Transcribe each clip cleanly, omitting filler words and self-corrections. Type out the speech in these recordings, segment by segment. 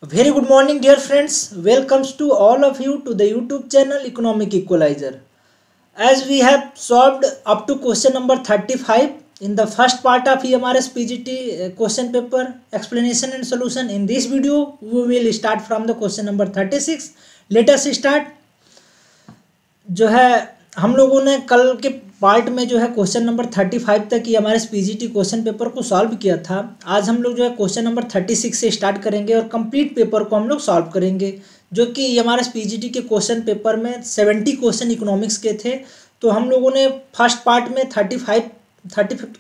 Very good morning, dear friends. Welcomes to all of you to the YouTube channel Economic Equalizer. As we have solved up to question number 35 in the first part of EMRS PGT question paper explanation and solution. In this video, we will start from the question number 36. Let us start. जो है हम लोगों ने कल के part में जो है क्वेश्चन नंबर 35 तक ही हमारे पीजीटी क्वेश्चन पेपर को सॉल्व किया था। आज हम लोग जो है क्वेश्चन नंबर 36 से स्टार्ट करेंगे और कंप्लीट पेपर को हम लोग सॉल्व करेंगे, जो कि हमारे पीजीटी के क्वेश्चन पेपर में 70 क्वेश्चन इकोनॉमिक्स के थे। तो हम लोगों ने फर्स्ट पार्ट में 35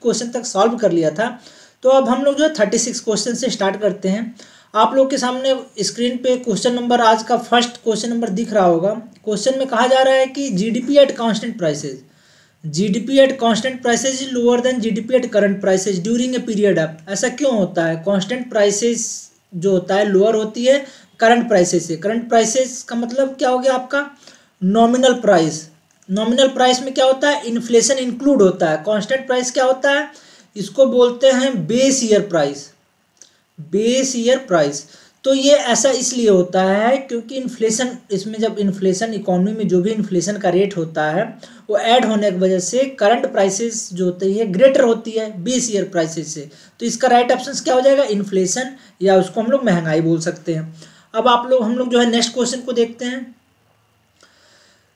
क्वेश्चन तक सॉल्व कर लिया था। तो अब हम लोग जो है 36 क्वेश्चन से स्टार्ट करते हैं। आप लोग के सामने स्क्रीन पे क्वेश्चन नंबर, आज का फर्स्ट क्वेश्चन नंबर दिख रहा होगा। क्वेश्चन में कहा जा रहा है कि GDP at constant prices, GDP at constant prices is lower than GDP at current prices during a period of. ऐसा क्यों होता है? कांस्टेंट प्राइसेज जो होता है लोअर होती है करंट प्राइसेज से। करंट प्राइसेज का मतलब क्या हो गया आपका? Nominal price. नॉमिनल प्राइस में क्या होता है? इन्फ्लेशन इंक्लूड होता है। कांस्टेंट प्राइस क्या होता है? इसको बोलते हैं base year price. Base year price. तो ये ऐसा इसलिए होता है क्योंकि इन्फ्लेशन, इसमें जब इन्फ्लेशन इकोनॉमी में जो भी इन्फ्लेशन का रेट होता है वो ऐड होने की वजह से करंट प्राइसेस जो होती है ग्रेटर होती है बेस ईयर प्राइसेस से। तो इसका राइट ऑप्शन क्या हो जाएगा? इन्फ्लेशन, या उसको हम लोग महंगाई बोल सकते हैं। अब हम लोग जो है नेक्स्ट क्वेश्चन को देखते हैं।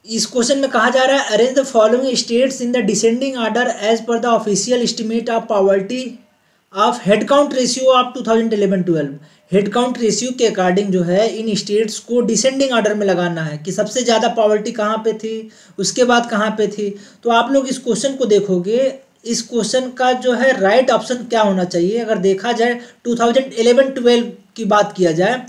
इस क्वेश्चन में कहा जा रहा है arrange the following states in the descending order as per the official estimate of poverty of head count ratio of 2011-12। Head count ratio के अकॉर्डिंग जो है इन स्टेट्स को डिसेंडिंग ऑर्डर में लगाना है कि सबसे ज़्यादा पॉवर्टी कहाँ पे थी, उसके बाद कहाँ पे थी। तो आप लोग इस क्वेश्चन को देखोगे, इस क्वेश्चन का जो है राइट ऑप्शन क्या होना चाहिए? अगर देखा जाए 2011-12 की बात किया जाए,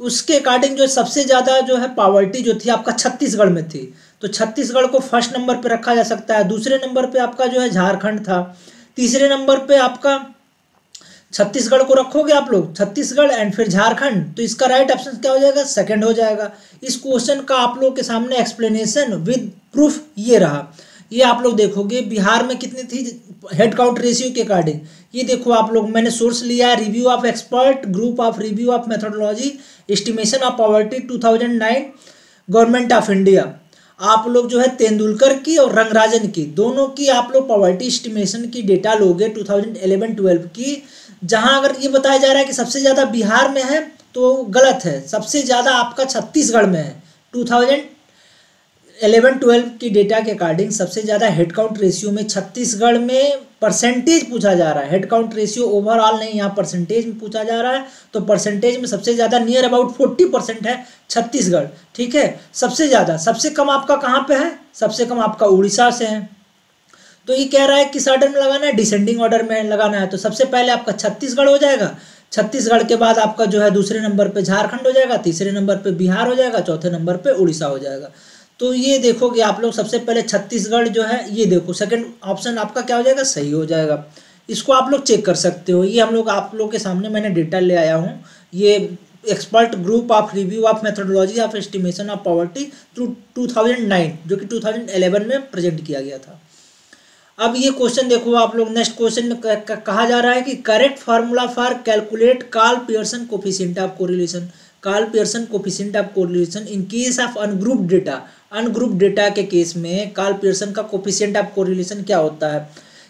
उसके अकॉर्डिंग जो सबसे ज़्यादा जो है पॉवर्टी जो थी आपका छत्तीसगढ़ में थी। तो छत्तीसगढ़ को फर्स्ट नंबर पर रखा जा सकता है। दूसरे नंबर पर आपका जो है झारखंड था। तीसरे नंबर पर आपका छत्तीसगढ़ को रखोगे आप लोग, छत्तीसगढ़ एंड फिर झारखंड। तो इसका राइट ऑप्शन क्या हो जाएगा? सेकंड हो जाएगा। इस क्वेश्चन का आप लोग के सामने एक्सप्लेनेशन विद प्रूफ ये रहा। ये आप लोग देखोगे बिहार में कितनी थी हेड काउंट रेशियो के अकॉर्डिंग। ये देखो आप लोग, मैंने सोर्स लिया है review of expert, group of review of methodology, estimation of poverty 2009, government of India. आप लोग जो है तेंदुलकर की और रंगराजन की, दोनों की आप लोग पॉवर्टी एस्टिमेशन की डेटा लोगे 2011-12 की। जहां अगर ये बताया जा रहा है कि सबसे ज़्यादा बिहार में है तो गलत है, सबसे ज़्यादा आपका छत्तीसगढ़ में है। 2011-12 की डेटा के अकॉर्डिंग सबसे ज़्यादा हेड काउंट रेशियो में छत्तीसगढ़ में परसेंटेज पूछा जा रहा है। हेड काउंट रेशियो ओवरऑल नहीं, यहाँ परसेंटेज में पूछा जा रहा है। तो परसेंटेज में सबसे ज़्यादा नियर अबाउट 40% है छत्तीसगढ़। ठीक है, सबसे ज़्यादा। सबसे कम आपका कहाँ पे है? सबसे कम आपका उड़ीसा से है। तो ये कह रहा है किस ऑर्डर में लगाना है? डिसेंडिंग ऑर्डर में लगाना है। तो सबसे पहले आपका छत्तीसगढ़ हो जाएगा। छत्तीसगढ़ के बाद आपका जो है दूसरे नंबर पे झारखंड हो जाएगा, तीसरे नंबर पे बिहार हो जाएगा, चौथे नंबर पे उड़ीसा हो जाएगा। तो ये देखोगे आप लोग, सबसे पहले छत्तीसगढ़ जो है, ये देखो सेकंड ऑप्शन आपका क्या हो जाएगा? सही हो जाएगा। इसको आप लोग चेक कर सकते हो। ये हम लोग आप लोग के सामने मैंने डेटा ले आया हूँ। ये expert group of review of methodology of estimation of poverty through 2009, जो कि 2011 में प्रेजेंट किया गया था। अब ये क्वेश्चन देखो आप लोग, नेक्स्ट क्वेश्चन में कहा जा रहा है कि correct formula for calculate Karl Pearson coefficient of correlation. Karl Pearson coefficient of correlation in case of ungrouped data. Ungrouped data के केस में कार्ल पियर्सन का कोफिशिएंट ऑफ कोरिलेशन क्या होता है?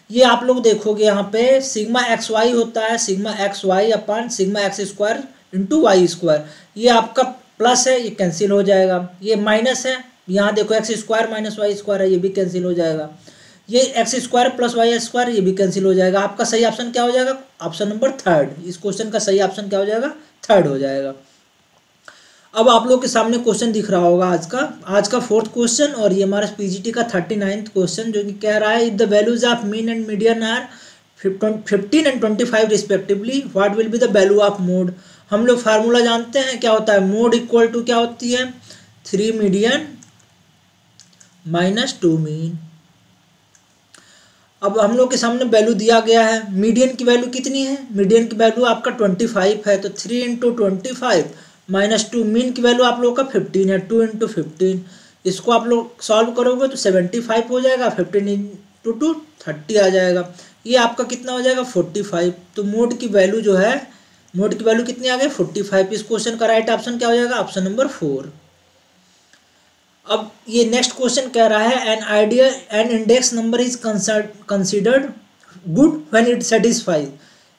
ये आप लोग देखोगे यहाँ पे सिग्मा एक्स वाई होता है, sigma x y upon sigma x square into y square. ये आपका प्लस है, ये कैंसिल हो जाएगा। ये माइनस है, यहाँ देखो x square minus y square है, ये भी कैंसिल हो जाएगा। ये x square plus y square, ये भी कैंसिल हो जाएगा। आपका सही ऑप्शन क्या हो जाएगा? Option number third. इस क्वेश्चन का सही ऑप्शन क्या हो जाएगा? थर्ड हो जाएगा। अब आप लोग के सामने क्वेश्चन दिख रहा होगा आज का फोर्थ क्वेश्चन, और ये हमारा पीजीटी का 39th क्वेश्चन, जो कि कह रहा है if the values of mean and median are 15 and 25 respectively, what will be the value of mode. हम लोग फार्मूला जानते हैं क्या होता है? मोड इक्वल टू क्या होती है? 3 मीडियन माइनस 2 मीन। अब हम लोग के सामने वैल्यू दिया गया है। मीडियन की वैल्यू कितनी है? मीडियन की वैल्यू आपका 25 है, तो 3 इंटू 25 माइनस 2। मीन की वैल्यू आप लोग का 15 है, 2 इंटू 15। इसको आप लोग सॉल्व करोगे तो 75 हो जाएगा, 15 इंटू 2 30 आ जाएगा। ये आपका कितना हो जाएगा? 45। तो मोड की वैल्यू जो है मोड की वैल्यू कितनी आ गई 45। इस क्वेश्चन का राइट ऑप्शन क्या हो जाएगा, ऑप्शन नंबर 4। अब ये नेक्स्ट क्वेश्चन कह रहा है an index number is considered good when it satisfy.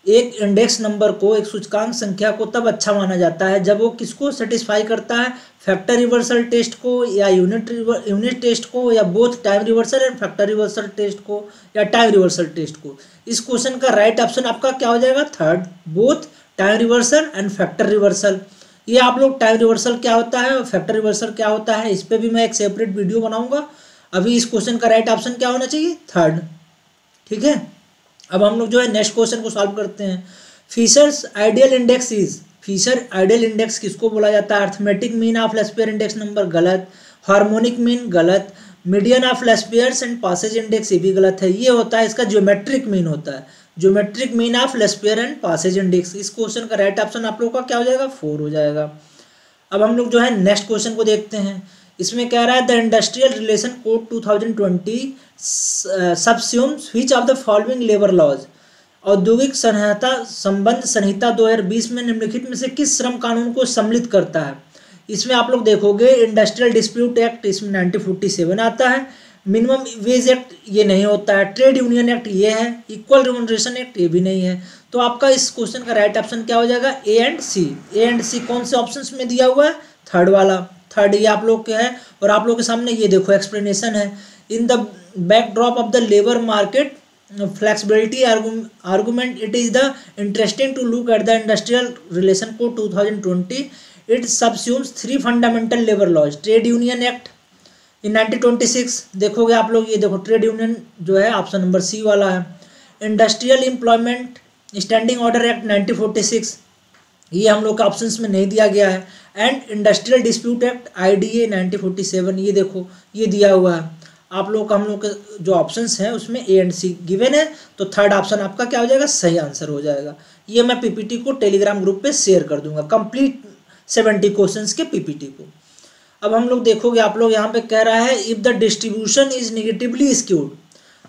एक इंडेक्स नंबर को, एक सूचकांक संख्या को तब अच्छा माना जाता है जब वो किसको सेटिस्फाई करता है, फैक्टर रिवर्सल टेस्ट को या यूनिट टेस्ट को, या both time reversal and factor reversal test को, या टाइम रिवर्सल टेस्ट को। इस क्वेश्चन का राइट ऑप्शन आपका क्या हो जाएगा, third, both time reversal and factor reversal. ये आप लोग टाइम रिवर्सल क्या होता है और फैक्टर रिवर्सल क्या होता है, इस पर भी मैं एक सेपरेट वीडियो बनाऊंगा। अभी इस क्वेश्चन का राइट ऑप्शन क्या होना चाहिए, थर्ड। ठीक है, अब हम लोग जो है नेक्स्ट क्वेश्चन को सॉल्व करते हैं। Fisher's ideal index is, Fisher ideal index किसको बोला जाता है, arithmetic mean of Laspeyres index number गलत, हार्मोनिक मीन गलत, median of Laspeyres and Paasche index ये भी गलत है। ये होता है इसका ज्योमेट्रिक मीन होता है, geometric mean of Laspeyres and Paasche index. इस क्वेश्चन का राइट ऑप्शन आप लोगों का क्या हो जाएगा, 4 हो जाएगा। अब हम लोग जो है नेक्स्ट क्वेश्चन को देखते हैं। इसमें कह रहा है the industrial relation code 2020 subsumes which of the following labour laws. औद्योगिक संहिता संबंध संहिता 2020 में निम्नलिखित में से किस श्रम कानून को सम्मिलित करता है। इसमें आप लोग देखोगे इंडस्ट्रियल डिस्प्यूट एक्ट, इसमें 1947 आता है, मिनिमम वेज एक्ट ये नहीं होता है, ट्रेड यूनियन एक्ट ये है, इक्वल रिम्यूनरेशन एक्ट ये भी नहीं है। तो आपका इस क्वेश्चन का राइट ऑप्शन क्या हो जाएगा, ए एंड सी। ए एंड सी कौन से ऑप्शंस में दिया हुआ है, थर्ड वाला, थर्ड ये आप लोग के है। और आप लोग के सामने ये देखो एक्सप्लेनेशन है, in the backdrop of the labour market flexibility argument it is the interesting to look at the industrial relation code 2020। It subsumes 3 fundamental labour laws, trade union act in 1926 देखोगे आप लोग, ये देखो ट्रेड यूनियन जो है option number C वाला है, industrial employment standing order act 1946 ये हम लोग के ऑप्शंस में नहीं दिया गया है, and industrial dispute act IDA 1947 ये देखो ये दिया हुआ है। आप लोग का हम लोग के जो ऑप्शंस हैं उसमें ए एंड सी गिवन है, तो थर्ड ऑप्शन आपका क्या हो जाएगा, सही आंसर हो जाएगा। ये मैं पीपीटी को टेलीग्राम ग्रुप पे शेयर कर दूंगा, कंप्लीट 70 क्वेश्चंस के पीपीटी को। अब हम लोग देखोगे आप लोग यहाँ पे कह रहा है if the distribution is negatively skewed.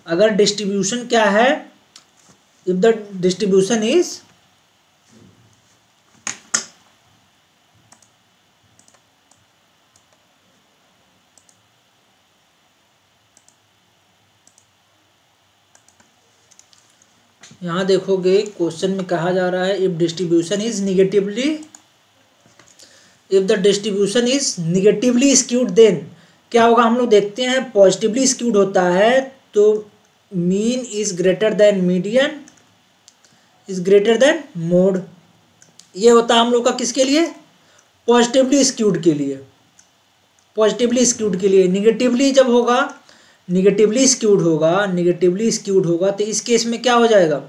अगर डिस्ट्रीब्यूशन क्या है, इफ द डिस्ट्रीब्यूशन इज यहाँ देखोगे क्वेश्चन में कहा जा रहा है if distribution is negatively, if the distribution is negatively skewed then क्या होगा, हम लोग देखते हैं पॉजिटिवली स्क्यूड होता है तो mean is greater then median is greater then mode. ये होता है हम लोग का किसके लिए, पॉजिटिवली स्क्यूड के लिए, पॉजिटिवली स्क्यूड के लिए। निगेटिवली जब होगा, निगेटिवली स्क्यूड होगा, निगेटिवली स्क्यूड होगा तो इस केस में क्या हो जाएगा,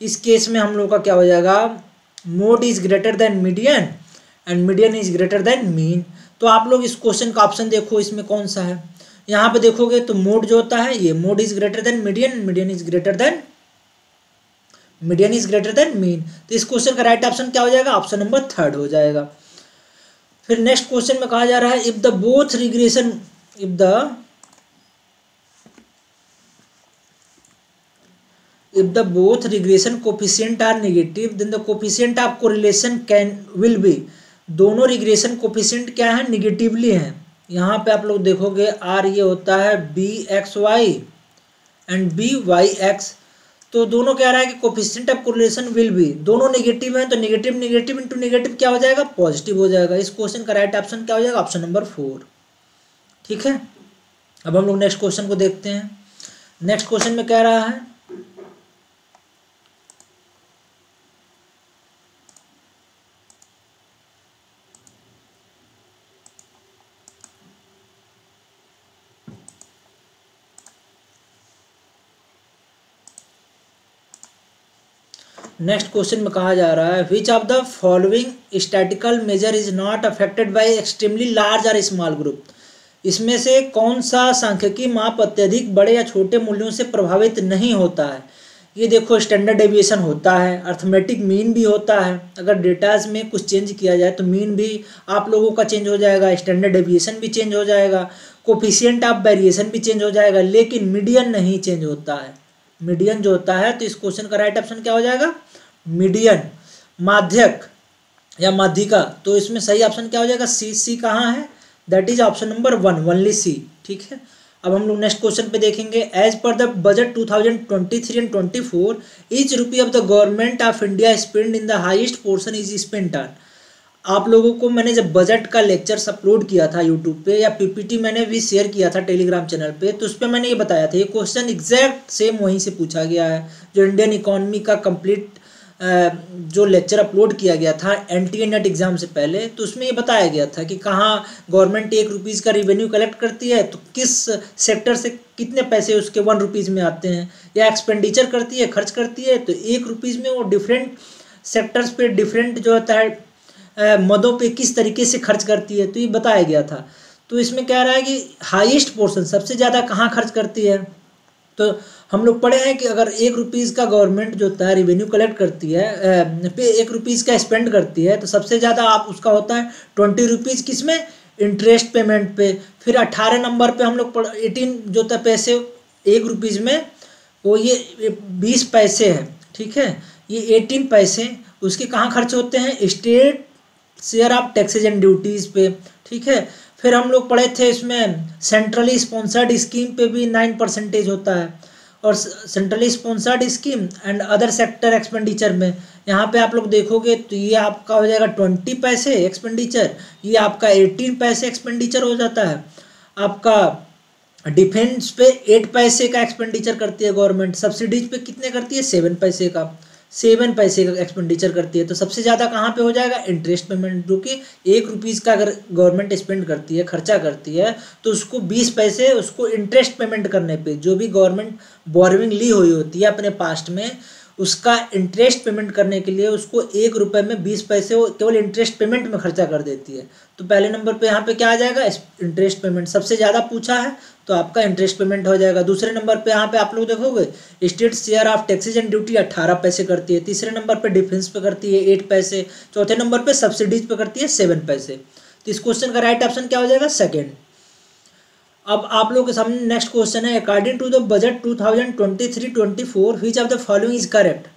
इस केस में हम लोग का क्या हो जाएगा, mode is greater then median and median is greater then mean. तो आप लोग इस क्वेश्चन का ऑप्शन देखो इसमें कौन सा है, यहाँ पे देखोगे तो मोड जो होता है ये mode is greater then median, median is greater then mean. तो इस क्वेश्चन का राइट ऑप्शन क्या हो जाएगा, ऑप्शन नंबर थर्ड हो जाएगा। फिर नेक्स्ट क्वेश्चन में कहा जा रहा है if the both regression, if the both regression coefficient are negative then the coefficient of correlation will be। दोनों रिग्रेशन कोफिशिएंट क्या है, निगेटिवली हैं। यहाँ पे आप लोग देखोगे आर ये होता है BXY एंड BYX, तो दोनों कह रहा है कि coefficient of correlation will be, दोनों नेगेटिव हैं तो नेगेटिव नेगेटिव इंटू नेगेटिव क्या हो जाएगा, पॉजिटिव हो जाएगा। इस क्वेश्चन का राइट ऑप्शन क्या हो जाएगा, ऑप्शन नंबर 4। ठीक है, अब हम लोग नेक्स्ट क्वेश्चन को देखते हैं। नेक्स्ट क्वेश्चन में कह रहा है नेक्स्ट क्वेश्चन में कहा जा रहा है which of the following statical measure is not affected by extremely large और स्मॉल ग्रुप। इसमें से कौन सा सांख्यिकीय माप अत्यधिक बड़े या छोटे मूल्यों से प्रभावित नहीं होता है। ये देखो स्टैंडर्ड डेविएशन होता है, अर्थमेटिक मीन भी होता है, अगर डेटाज में कुछ चेंज किया जाए तो मीन भी आप लोगों का चेंज हो जाएगा, स्टैंडर्ड डेविएशन भी चेंज हो जाएगा, कोफिशिएंट ऑफ वेरिएशन भी चेंज हो जाएगा, लेकिन मीडियन नहीं चेंज होता है। मीडियन जो होता है, तो इस क्वेश्चन का राइट ऑप्शन क्या हो जाएगा, मीडियन। माध्यक या माध्यिका, तो इसमें सही ऑप्शन क्या हो जाएगा? सी कहाँ है? That is option number 1, only C. ठीक है, अब हम लोग नेक्स्ट क्वेश्चन पे देखेंगे। As per the budget 2023 and 24 each rupee of the government of India spend in the highest portion is spent on. आप लोगों को मैंने जब बजट का लेक्चर्स अपलोड किया था यूट्यूब पे, या पीपीटी मैंने भी शेयर किया था टेलीग्राम चैनल पे, तो उस पर मैंने ये बताया था, ये क्वेश्चन एग्जैक्ट सेम वहीं से पूछा गया है जो इंडियन इकोनॉमी का कंप्लीट जो लेक्चर अपलोड किया गया था एनटीए नेट एग्जाम से पहले, तो उसमें ये बताया गया था कि कहाँ गवर्नमेंट 1 रुपीज़ का रिवेन्यू कलेक्ट करती है तो किस सेक्टर से कितने पैसे उसके 1 रुपीज़ में आते हैं, या एक्सपेंडिचर करती है, खर्च करती है तो 1 रुपीज़ में वो डिफरेंट सेक्टर्स पे डिफरेंट जो होता है मदों पे किस तरीके से खर्च करती है, तो ये बताया गया था। तो इसमें कह रहा है कि हाईएस्ट पोर्शन सबसे ज़्यादा कहाँ खर्च करती है, तो हम लोग पढ़े हैं कि अगर 1 रुपीज़ का गवर्नमेंट जो होता है रिवेन्यू कलेक्ट करती है पे 1 रुपीज़ का स्पेंड करती है, तो सबसे ज़्यादा आप उसका होता है 20 रुपीज़ किस में? इंटरेस्ट पेमेंट पे। फिर 18 नंबर पे हम लोग 18 जो होता है पैसे 1 रुपीज़ में, वो ये 20 पैसे है। ठीक है, ये 18 पैसे उसके कहाँ खर्च होते हैं? State share of taxes and duties पे। ठीक है, फिर हम लोग पढ़े थे इसमें सेंट्रली स्पॉन्सर्ड स्कीम पे भी 9% होता है, और centrally sponsored scheme and other sector expenditure में यहाँ पे आप लोग देखोगे तो ये आपका हो जाएगा 20 पैसे एक्सपेंडिचर, ये आपका 18 पैसे एक्सपेंडिचर हो जाता है। आपका डिफेंस पे 8 पैसे का एक्सपेंडिचर करती है गवर्नमेंट, सब्सिडीज पे कितने करती है? 7 पैसे का, 7 पैसे का एक्सपेंडिचर करती है। तो सबसे ज़्यादा कहाँ पे हो जाएगा? इंटरेस्ट पेमेंट, जो कि 1 रुपीज़ का अगर गवर्नमेंट स्पेंड करती है, खर्चा करती है, तो उसको 20 पैसे उसको इंटरेस्ट पेमेंट करने पे, जो भी गवर्नमेंट बोरविंग ली हुई होती है अपने पास्ट में, उसका इंटरेस्ट पेमेंट करने के लिए उसको 1 रुपये में 20 पैसे वो केवल इंटरेस्ट पेमेंट में खर्चा कर देती है। तो पहले नंबर पे यहाँ पे क्या आ जाएगा? इंटरेस्ट पेमेंट सबसे ज़्यादा पूछा है तो आपका इंटरेस्ट पेमेंट हो जाएगा। दूसरे नंबर पे यहाँ पे आप लोग देखोगे state share of taxes and duty 18 पैसे करती है। तीसरे नंबर पे डिफेंस पे करती है 8 पैसे। चौथे नंबर पे सब्सिडीज पे करती है 7 पैसे। तो इस क्वेश्चन का राइट ऑप्शन क्या हो जाएगा? सेकेंड। अब आप लोग के सामने नेक्स्ट क्वेश्चन है, according to the budget 2023-24 which of the following is correct.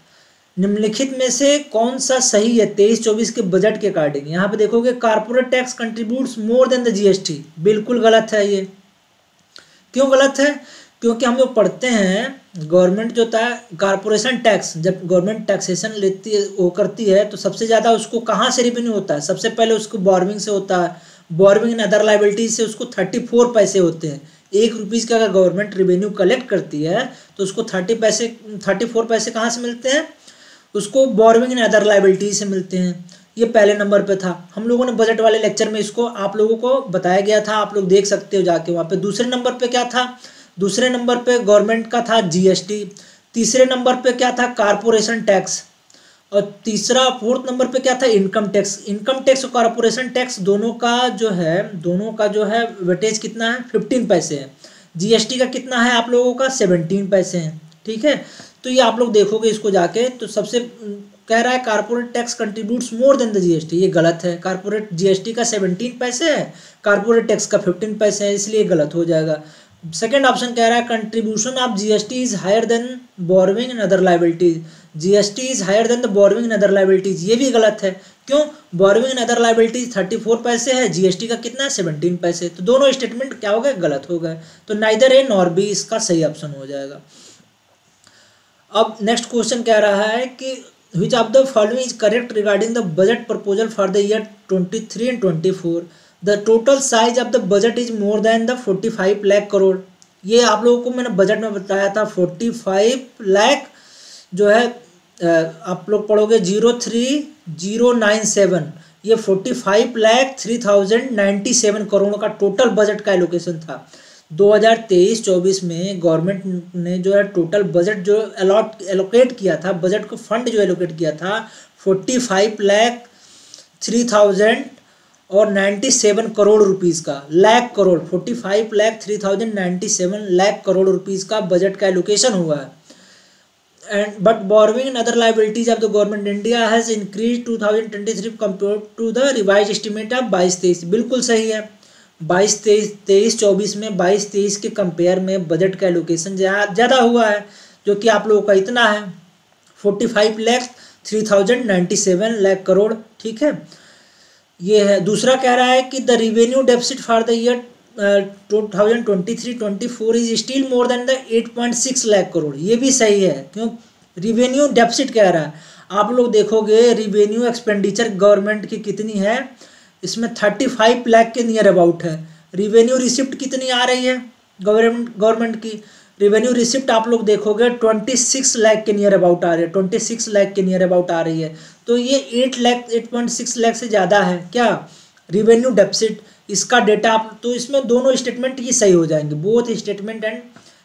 निम्नलिखित में से कौन सा सही है 23-24 के बजट के अकॉर्डिंग? यहाँ पे देखोगे corporate tax contributes more than the GST, बिल्कुल गलत है ये। क्यों गलत है? क्योंकि हम लोग पढ़ते हैं गवर्नमेंट जो होता है कारपोरेशन टैक्स, जब गवर्नमेंट टैक्सेशन लेती है वो करती है तो सबसे ज़्यादा उसको कहाँ से रेवेन्यू होता है? सबसे पहले उसको बोरविंग से होता है, बोरविंग एंड अदर लाइबिलिटीज से उसको 34 पैसे होते हैं। 1 रुपीज़ का अगर गवर्नमेंट रेवेन्यू कलेक्ट करती है तो उसको 34 पैसे कहाँ से मिलते हैं? उसको बोरविंग एंड अदर लाइबिलिटीज से मिलते हैं। ये पहले नंबर पे था। हम लोगों ने बजट वाले लेक्चर में इसको आप लोगों को बताया गया था, आप लोग देख सकते हो जाके वहाँ पे। दूसरे नंबर पे क्या था? दूसरे नंबर पे गवर्नमेंट का था जीएसटी। तीसरे नंबर पे क्या था? Corporation tax. और फोर्थ नंबर पे क्या था? Income tax. इनकम टैक्स और कारपोरेशन टैक्स दोनों का जो है वेटेज कितना है? 15 पैसे है। जीएसटी का कितना है आप लोगों का? 17 पैसे हैं। ठीक है, तो ये आप लोग देखोगे इसको जाके, तो सबसे कह रहा है corporate tax contributes more than the GST, ये गलत है। कारपोरेट जीएसटी का 17 पैसे है, कारपोरेट टैक्स का 15 पैसे है, इसलिए गलत हो जाएगा। सेकेंड ऑप्शन कह रहा है contribution of GST is higher than borrowing and other liabilities, GST is higher than the borrowing and other liabilities, ये भी गलत है। क्यों? बोरविंग एंड अदर लाइबिलिटीज 34 पैसे है, जीएसटी का कितना है? 17 पैसे। तो दोनों स्टेटमेंट क्या हो गए? गलत हो गए। तो नाइदर ए नॉर बी इसका सही ऑप्शन हो जाएगा। अब नेक्स्ट क्वेश्चन कह रहा है कि which of the following is correct regarding the budget proposal for the year 23 and 24? The total size of the budget is more than the 45 lakh crore. ये आप लोगों को मैंने बजट में बताया था 45 लाख जो है, आप लोग पढ़ोगे 03097, ये 45,03,097 करोड़ का टोटल बजट का एलोकेशन था। 2023-24 में गवर्नमेंट ने जो है टोटल बजट जो एलोकेट किया था, बजट को फंड जो एलोकेट किया था 45,03,097 करोड़ रुपीज़ का, लाख करोड़, 45,03,097 लाख करोड़ रुपीज़ का बजट का एलोकेशन हुआ है। And but borrowing and other liabilities of the government India has increase 2023 compare to the revise estimate of 22-23, बिल्कुल सही है। 23-24 में 22-23 के कंपेयर में बजट का एलोकेशन ज़्यादा हुआ है, जो कि आप लोगों का इतना है 3097 लाख करोड़। ठीक है, ये है। दूसरा कह रहा है कि the revenue deficit for the year 2023-24 is still more than the 8.6 lakh crore. ये भी सही है, क्यों? रिवेन्यू डेफिसिट कह रहा है। आप लोग देखोगे रिवेन्यू एक्सपेंडिचर गवर्नमेंट की कितनी है, इसमें 35 लाख के नियर अबाउट है। रिवेन्यू रिसिप्ट कितनी आ रही है गवर्नमेंट की? रिवेन्यू रिसिप्ट आप लोग देखोगे 26 लाख के नियर अबाउट आ रही है, 26 लाख के नियर अबाउट आ रही है। तो ये 8.6 लाख से ज़्यादा है क्या रिवेन्यू डेफिसिट? इसका डेटा आप, तो इसमें दोनों स्टेटमेंट ही सही हो जाएंगे, बोथ स्टेटमेंट। एंड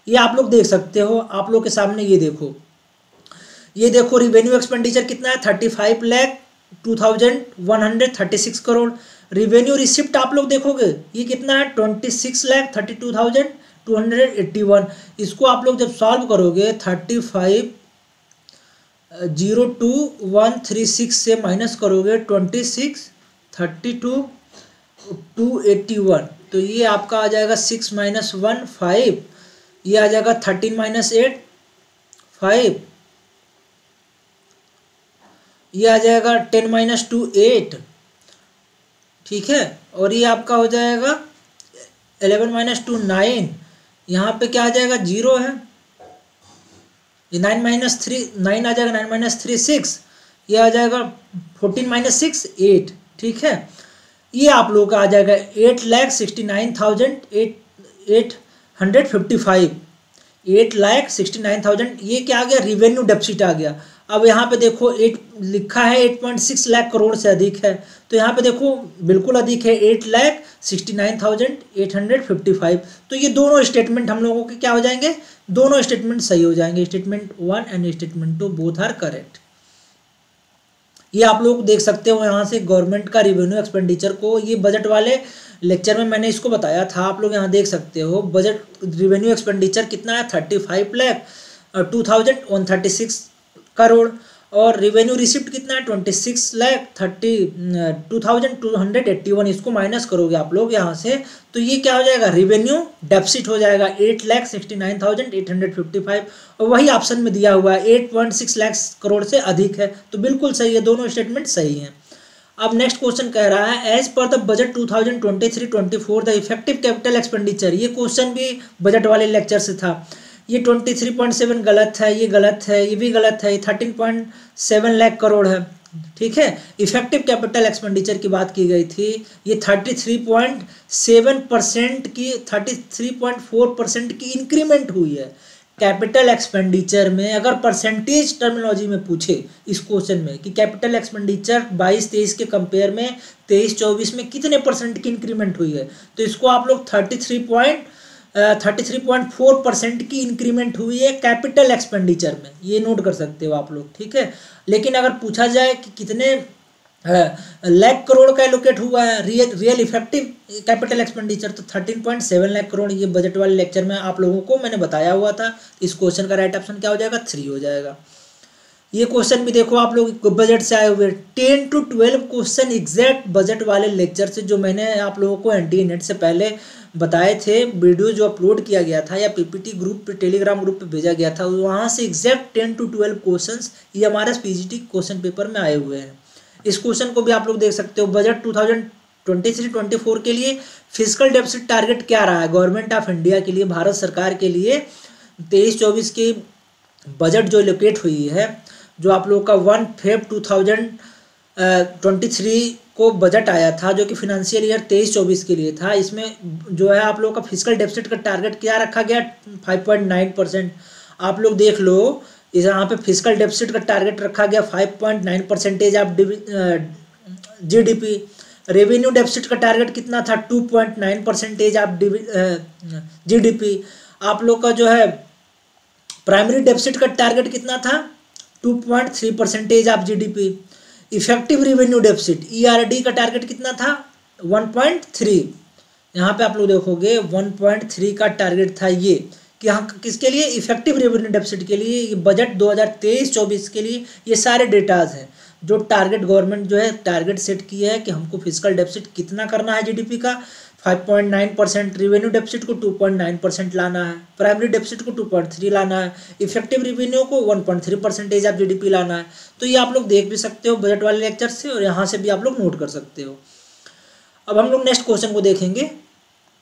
ये आप लोग देख सकते हो, आप लोग के सामने ये देखो रिवेन्यू एक्सपेंडिचर कितना है, 35,02,136 करोड़। रिवेन्यू रिसिप्ट आप लोग देखोगे ये कितना है, 26,32,281। इसको आप लोग जब सॉल्व करोगे 35,02,136 से माइनस करोगे 26,32,281, तो ये आपका आ जाएगा 6 - 1 5, ये आ जाएगा 13 - 8 5, ये आ जाएगा 10 - 2 8। ठीक है, और ये आपका हो जाएगा 11 - 2 9। यहाँ पे क्या आ जाएगा, 0 है। ये 9 - 3 9 आ जाएगा, 9 - 3 6, ये आ जाएगा 14 - 6 8। ठीक है, ये आप लोगों का आ जाएगा 8,69,855, 8,69,000। ये क्या आ गया, रिवेन्यू डेफिसिट आ गया। अब यहाँ पे देखो 8 लिखा है, 8.6 लाख करोड़ से अधिक है, तो यहाँ पे देखो बिल्कुल अधिक है, 8,69,855। तो ये दोनों स्टेटमेंट हम लोगों के क्या हो जाएंगे, दोनों स्टेटमेंट सही हो जाएंगे। Statement 1 and statement 2 both are correct. ये आप लोग देख सकते हो यहाँ से गवर्नमेंट का रिवेन्यू एक्सपेंडिचर को, ये बजट वाले लेक्चर में मैंने इसको बताया था, आप लोग यहाँ देख सकते हो। बजट रिवेन्यू एक्सपेंडिचर कितना है, 35,02,136 करोड़, और रिवेन्यू रिसिप्ट कितना है, 26,32,281। इसको माइनस करोगे आप लोग यहाँ से, तो ये क्या हो जाएगा, रिवेन्यू डेफिसिट हो जाएगा 8,69,855, और वही ऑप्शन में दिया हुआ है 8.6 लाख करोड़ से अधिक है। तो बिल्कुल सही है, दोनों स्टेटमेंट सही हैं। अब नेक्स्ट क्वेश्चन कह रहा है, as per the budget 2023-24 the effective capital expenditure. ये क्वेश्चन भी बजट वाले लेक्चर से था। ये 23.7 गलत है, ये गलत है, ये भी गलत है, ये 13.7 लाख करोड़ है। ठीक है, इफेक्टिव कैपिटल एक्सपेंडिचर की बात की गई थी, ये 33.7% की 33.4% की इंक्रीमेंट हुई है कैपिटल एक्सपेंडिचर में। अगर परसेंटेज टर्मिनोलॉजी में पूछे इस क्वेश्चन में कि कैपिटल एक्सपेंडिचर 22-23 के कंपेयर में 23-24 में कितने परसेंट की इंक्रीमेंट हुई है, तो इसको आप लोग 33.4% की इंक्रीमेंट हुई है कैपिटल एक्सपेंडिचर में, ये नोट कर सकते हो आप लोग। ठीक है, लेकिन अगर पूछा जाए कि कितने लाख करोड़ का एलोकेट हुआ है रियल इफेक्टिव कैपिटल एक्सपेंडिचर, तो 13.7 लाख करोड़। ये बजट वाले लेक्चर में आप लोगों को मैंने बताया हुआ था। इस क्वेश्चन का राइट ऑप्शन क्या हो जाएगा, 3 हो जाएगा। ये क्वेश्चन भी देखो आप लोग बजट से आए हुए 10 to 12 क्वेश्चन एग्जैक्ट बजट वाले लेक्चर से, जो मैंने आप लोगों को NTA नेट से पहले बताए थे, वीडियो जो अपलोड किया गया था या PPT ग्रुप पे, टेलीग्राम ग्रुप पे भेजा गया था, वहाँ से एग्जैक्ट 10 to 12 क्वेश्चंस ये हमारे PGT क्वेश्चन पेपर में आए हुए हैं। इस क्वेश्चन को भी आप लोग देख सकते हो। बजट 2023-24 के लिए फिजिकल डेफिसिट टारगेट क्या रहा है गवर्नमेंट ऑफ इंडिया के लिए, भारत सरकार के लिए 23-24 की बजट जो एलोकेट हुई है, जो आप लोग का 1 Feb 2023 को बजट आया था, जो कि फिनेंशियल ईयर 23-24 के लिए था। इसमें जो है आप लोग का फिजिकल डेफिसिट का टारगेट क्या रखा गया, 5.9%। आप लोग देख लो, इस यहाँ पे फिजिकल डेफिसिट का टारगेट रखा गया 5.9% ऑफ GDP। रेवेन्यू डेफिसिट का टारगेट कितना था, 2.9% ऑफ GDP। आप लोग का जो है प्राइमरी डेफिसिट का टारगेट कितना था, 2.3% of GDP। Effective revenue deficit ERD का टारगेट कितना था, 1.3। यहाँ पे आप लोग देखोगे 1.3 का टारगेट था ये, कि हाँ किसके लिए, इफेक्टिव रेवेन्यू डेफिसिट के लिए। ये बजट 2023-24 के लिए ये सारे डेटाज हैं, जो टारगेट गवर्नमेंट जो है टारगेट सेट किया है कि हमको फिजिकल डेफिसिट कितना करना है GDP का, 5.9%, रेवेन्यू डेफिसिट को 2.9% लाना है, प्राइमरी डेफिसिट को 2.3 लाना है, इफेक्टिव रेवेन्यू को 1.3% ऑफ जीडीपी लाना है। तो ये आप लोग देख भी सकते हो बजट वाले लेक्चर से, और यहाँ से भी आप लोग नोट कर सकते हो। अब हम लोग नेक्स्ट क्वेश्चन को देखेंगे।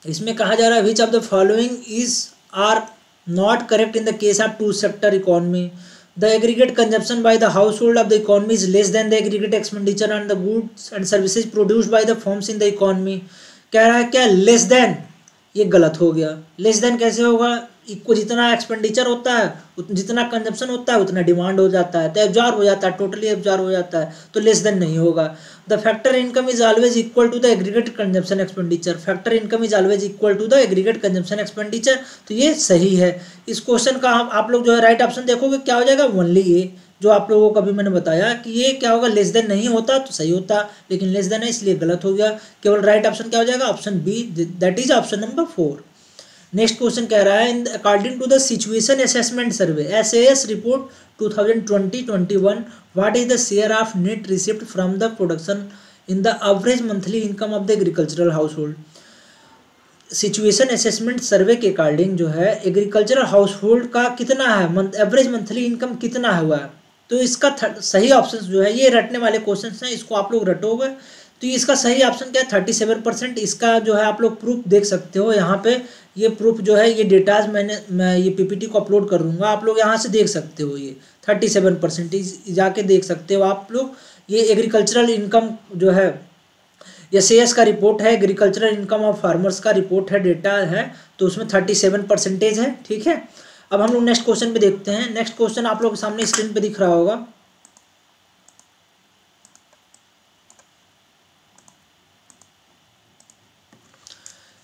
इसमें कहा जा रहा है which of the following is are not correct in the case of two sector economy. The aggregate consumption by the household of the economy is less than the aggregate expenditure on the goods and services produced by the firms in the economy. कह रहा है क्या less than, ये गलत हो गया। Less than कैसे होगा, इक्वल जितना एक्सपेंडिचर होता है जितना कंजप्शन होता है उतना डिमांड हो जाता है, तो एब्जॉर्ब हो जाता है, टोटली एब्जॉर्ब हो जाता है, तो लेस देन नहीं होगा। The factor income is always equal to the aggregate consumption expenditure. Factor income is always equal to the aggregate consumption expenditure, तो ये सही है। इस क्वेश्चन का आप लोग जो है राइट ऑप्शन देखोगे क्या हो जाएगा, ओनली ए। जो आप लोगों को अभी मैंने बताया कि ये क्या होगा, लेस देन नहीं होता तो सही होता, लेकिन लेस देन है इसलिए गलत हो गया। केवल राइट ऑप्शन क्या हो जाएगा, option B, that is option number 4। Next question कह रहा है in according to the situation assessment survey SAS report 2020-21 what is the share of net receipt from the production in the average monthly income of the agricultural household. Situation assessment survey के according जो है agricultural house hold का कितना है, average monthly income कितना हुआ है। तो इसका सही ऑप्शन जो है, ये रटने वाले क्वेश्चन हैं, इसको आप लोग रटोगे तो इसका सही ऑप्शन क्या है 37%। इसका जो है आप लोग प्रूफ देख सकते हो यहाँ पे, ये प्रूफ जो है ये डेटाज मैं ये PPT को अपलोड कर दूंगा, आप लोग यहाँ से देख सकते हो। ये 37% जाके देख सकते हो आप लोग। ये एग्रीकल्चरल इनकम जो है SAS का रिपोर्ट है, एग्रीकल्चरल इनकम ऑफ फार्मर्स का रिपोर्ट है, डेटा है, तो उसमें 37% है। ठीक है, अब हम लोग नेक्स्ट क्वेश्चन पे देखते हैं। नेक्स्ट क्वेश्चन आप लोग सामने स्क्रीन पे दिख रहा होगा।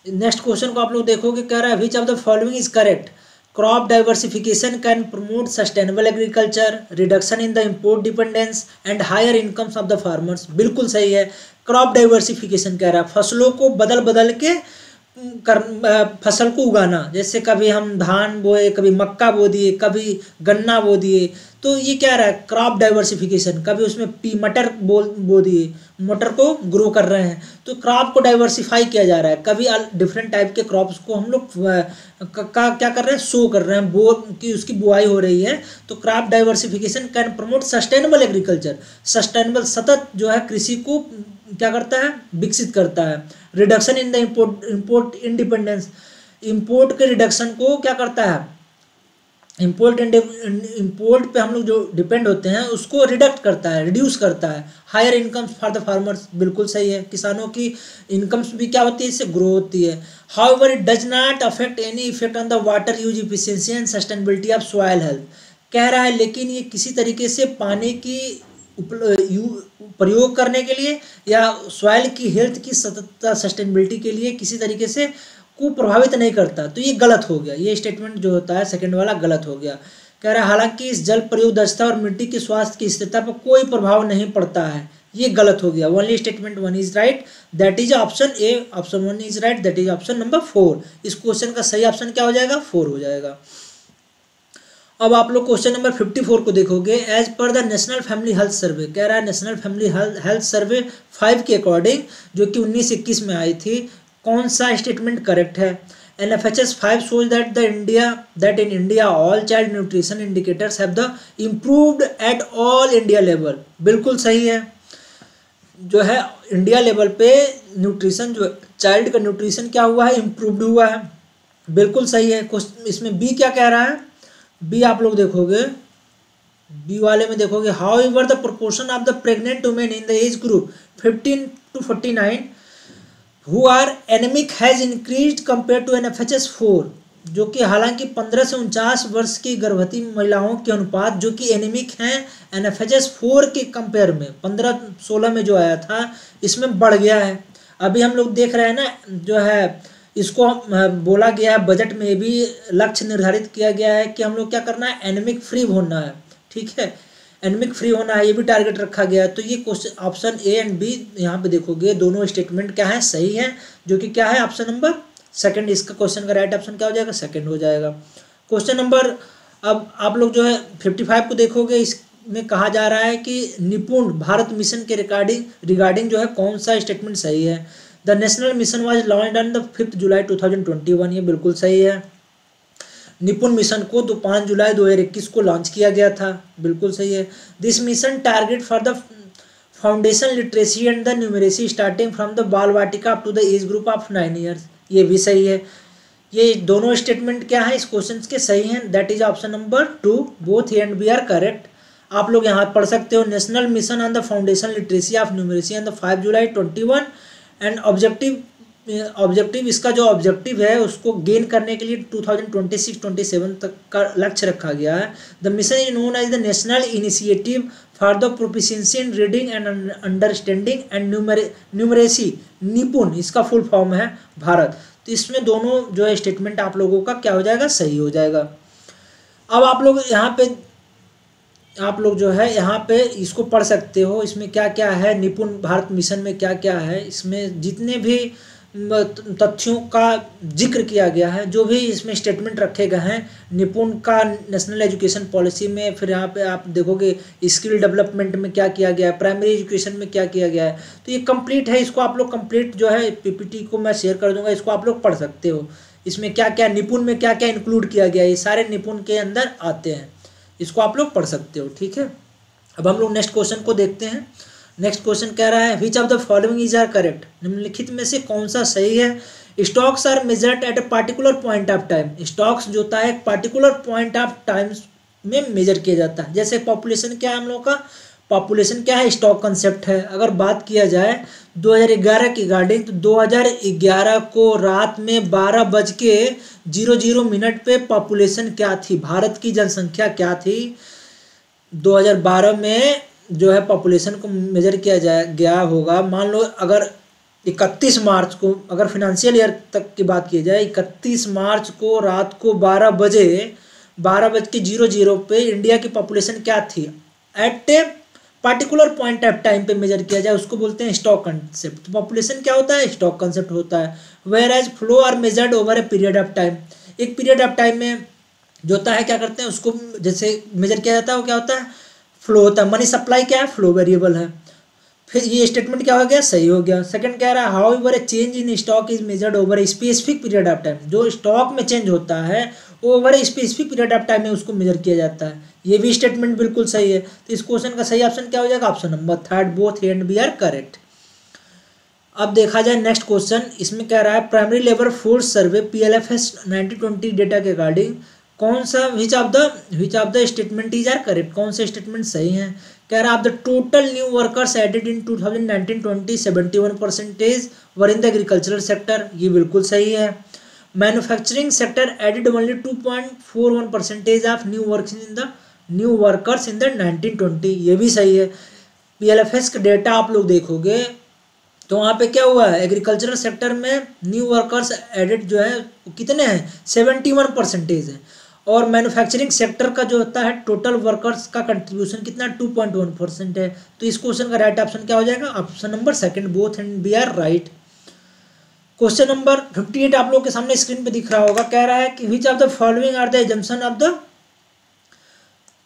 नेक्स्ट क्वेश्चन को आप लोग देखोगे, कह रहा है which of the following is correct. Crop diversification can promote sustainable agriculture, reduction in the import dependence and higher incomes of the farmers. बिल्कुल सही है। क्रॉप डाइवर्सिफिकेशन कह रहा है फसलों को बदल बदल के फसल को उगाना, जैसे कभी हम धान बोए, कभी मक्का बो दिए, कभी गन्ना बो दिए, तो ये क्या रहा है क्रॉप डाइवर्सिफिकेशन। कभी उसमें मटर बो दिए, मटर को ग्रो कर रहे हैं, तो क्रॉप को डाइवर्सिफाई किया जा रहा है। कभी डिफरेंट टाइप के क्रॉप्स को हम लोग क्या कर रहे हैं, शो कर रहे हैं, बो की उसकी बुआई हो रही है। तो crop diversification can promote sustainable agriculture. Sustainable सतत जो है कृषि को क्या करता है, विकसित करता है। Reduction in the import independence, import के रिडक्शन को क्या करता है, इम्पोर्ट पे हम लोग जो डिपेंड होते हैं उसको रिडक्ट करता है, रिड्यूस करता है। Higher incomes for the farmers, बिल्कुल सही है। किसानों की इनकम्स भी क्या होती है, इससे ग्रो होती है। However it does not affect any effect on the water use efficiency and sustainability of soil health. कह रहा है लेकिन ये किसी तरीके से पानी की प्रयोग करने के लिए या सॉइल की हेल्थ की सततता सस्टेनेबिलिटी के लिए किसी तरीके से को प्रभावित नहीं करता। तो ये गलत हो गया, ये स्टेटमेंट जो होता है सेकंड वाला गलत हो गया। कह रहा है हालांकि इस जल प्रयोग दक्षता और मिट्टी के स्वास्थ्य की स्थिरता पर कोई प्रभाव नहीं पड़ता है, ये गलत हो गया। Only statement 1 is right, that is option A. Option 1 is right, that is option number 4। इस क्वेश्चन का सही ऑप्शन क्या हो जाएगा, 4 हो जाएगा। अब आप लोग क्वेश्चन नंबर 54 को देखोगे। As per the national family health survey, कह रहा है नेशनल फैमिली हेल्थ सर्वे 5 के अकॉर्डिंग, जो कि 1921 में आई थी, कौन सा स्टेटमेंट करेक्ट है। NFHS 5 shows that in India all child nutrition indicators have the improved at all India level। बिल्कुल सही है। जो है इंडिया लेवल पे न्यूट्रिशन जो चाइल्ड का न्यूट्रिशन क्या हुआ है, इम्प्रूव्ड हुआ है, बिल्कुल सही है। इसमें बी क्या कह रहा है, बी आप लोग देखोगे, बी वाले में देखोगे however the proportion of the pregnant women in the age group 15 to 49 who are anaemic has increased compare to NFHS 4, जो कि हालांकि 15 से 49 वर्ष की गर्भवती महिलाओं के अनुपात जो कि एनेमिक हैं NFHS 4 के कंपेयर में 15-16 में जो आया था इसमें बढ़ गया है। अभी हम लोग देख रहे हैं ना, जो है इसको बोला गया है बजट में भी लक्ष्य निर्धारित किया गया है कि हम लोग क्या करना है, एनेमिक फ्री होना है। ठीक है, एनेमिक फ्री होना है, ये भी टारगेट रखा गया है। तो ये question option A and B यहाँ पे देखोगे दोनों स्टेटमेंट क्या है, सही है, जो कि क्या है ऑप्शन नंबर सेकंड। इसका क्वेश्चन का राइट ऑप्शन क्या हो जाएगा, सेकंड हो जाएगा। क्वेश्चन नंबर, अब आप लोग जो है 55 को देखोगे, इसमें कहा जा रहा है कि निपुण भारत मिशन के रिगार्डिंग जो है कौन सा स्टेटमेंट सही है। The national mission was launched on the 5 जुलाई 2021, ये बिल्कुल सही है। निपुण मिशन को 5 जुलाई 2021 को लॉन्च किया गया था, बिल्कुल सही है। This mission target for the foundation literacy and the numeracy starting from the Bal Vatika up to the age group of 9 years, ये भी सही है। ये दोनों स्टेटमेंट क्या है इस क्वेश्चन के सही हैं, that is option number 2, both A and B are correct. आप लोग यहाँ पढ़ सकते हो national mission on the foundation literacy of numeracy on the 5 July 21 and objective इसका जो ऑब्जेक्टिव है उसको गेन करने के लिए 2026-27 तक का लक्ष्य रखा गया है। The mission is known as the national initiative for the proficiency in reading and understanding and numeracy, NIPUN इसका फुल फॉर्म है भारत। तो इसमें दोनों जो है स्टेटमेंट आप लोगों का क्या हो जाएगा, सही हो जाएगा। अब आप लोग जो है यहाँ पे इसको पढ़ सकते हो, इसमें क्या क्या है, निपुण भारत मिशन में क्या क्या है, इसमें जितने भी तथ्यों का जिक्र किया गया है, जो भी इसमें स्टेटमेंट रखे गए हैं निपुण का नेशनल एजुकेशन पॉलिसी में, फिर यहाँ पे आप देखोगे स्किल डेवलपमेंट में क्या किया गया है, प्राइमरी एजुकेशन में क्या किया गया है, तो ये कंप्लीट है। इसको आप लोग कंप्लीट जो है पीपीटी को मैं शेयर कर दूंगा, इसको आप लोग पढ़ सकते हो। इसमें क्या क्या निपुण में क्या क्या इंक्लूड किया गया है, ये सारे निपुण के अंदर आते हैं, इसको आप लोग पढ़ सकते हो, ठीक है। अब हम लोग नेक्स्ट क्वेश्चन को देखते हैं। नेक्स्ट क्वेश्चन कह रहा है which of the following is are correct, निम्नलिखित में से कौन सा सही है। Stocks are measured at a particular point of time, stocks जो होता है एक पार्टिकुलर पॉइंट ऑफ टाइम में मेजर किया जाता है। जैसे पॉपुलेशन क्या है हम लोग का, पॉपुलेशन क्या है, स्टॉक कंसेप्ट है। अगर बात किया जाए 2011 की रिगार्डिंग, तो 2011 को रात में 12:00 पे पॉपुलेशन क्या थी, भारत की जनसंख्या क्या थी। 2012 में जो है पॉपुलेशन को मेजर किया गया होगा, मान लो अगर 31 मार्च को, अगर फाइनेंशियल ईयर तक की बात की जाए, 31 मार्च को रात को 12:00 पे इंडिया की पॉपुलेशन क्या थी, at a particular point of time पे मेजर किया जाए, उसको बोलते हैं स्टॉक कंसेप्ट। तो पॉपुलेशन क्या होता है, स्टॉक कंसेप्ट होता है। Whereas flow are measured over a period of time, एक पीरियड ऑफ टाइम में जो होता है क्या करते हैं उसको जैसे मेजर किया जाता है, वो क्या होता है, फ्लो होता है। मनी सप्लाई क्या है, फ्लो वेरिएबल है। फिर ये स्टेटमेंट क्या हो गया, सही हो गया। सेकंड कह रहा है how ever A change in stock is measured over a specific period of time, जो स्टॉक में चेंज होता है over a specific period of time में उसको मेजर किया जाता है। ये भी स्टेटमेंट बिल्कुल सही है। तो इस क्वेश्चन का सही ऑप्शन क्या हो जाएगा, option number 3, both A and B are correct. अब देखा जाए नेक्स्ट क्वेश्चन, इसमें कह रहा है primary labour force survey PLFS 1920 data के अकॉर्डिंग कौन सा which of the statement is are correct, कौन से स्टेटमेंट सही हैं। कह रहा है the total new workers added in 2019-20 71% were in the agricultural sector, ये बिल्कुल सही है। Manufacturing sector added only 2.41% of new workers in the 1920, ये भी सही है। PLFS का डेटा आप लोग देखोगे तो वहाँ पे क्या हुआ है, एग्रीकल्चरल सेक्टर में न्यू वर्कर्स एडेड जो है कितने हैं, 71% है। और मैन्युफैक्चरिंग सेक्टर का जो होता है टोटल वर्कर्स का कंट्रीब्यूशन कितना, 2.1% है। तो इस क्वेश्चन का राइट ऑप्शन क्या हो जाएगा, option number 2, both and B are right. Question number 58 आप लोग के सामने स्क्रीन पे दिख रहा होगा। कह रहा है कि which of the following are the assumption of the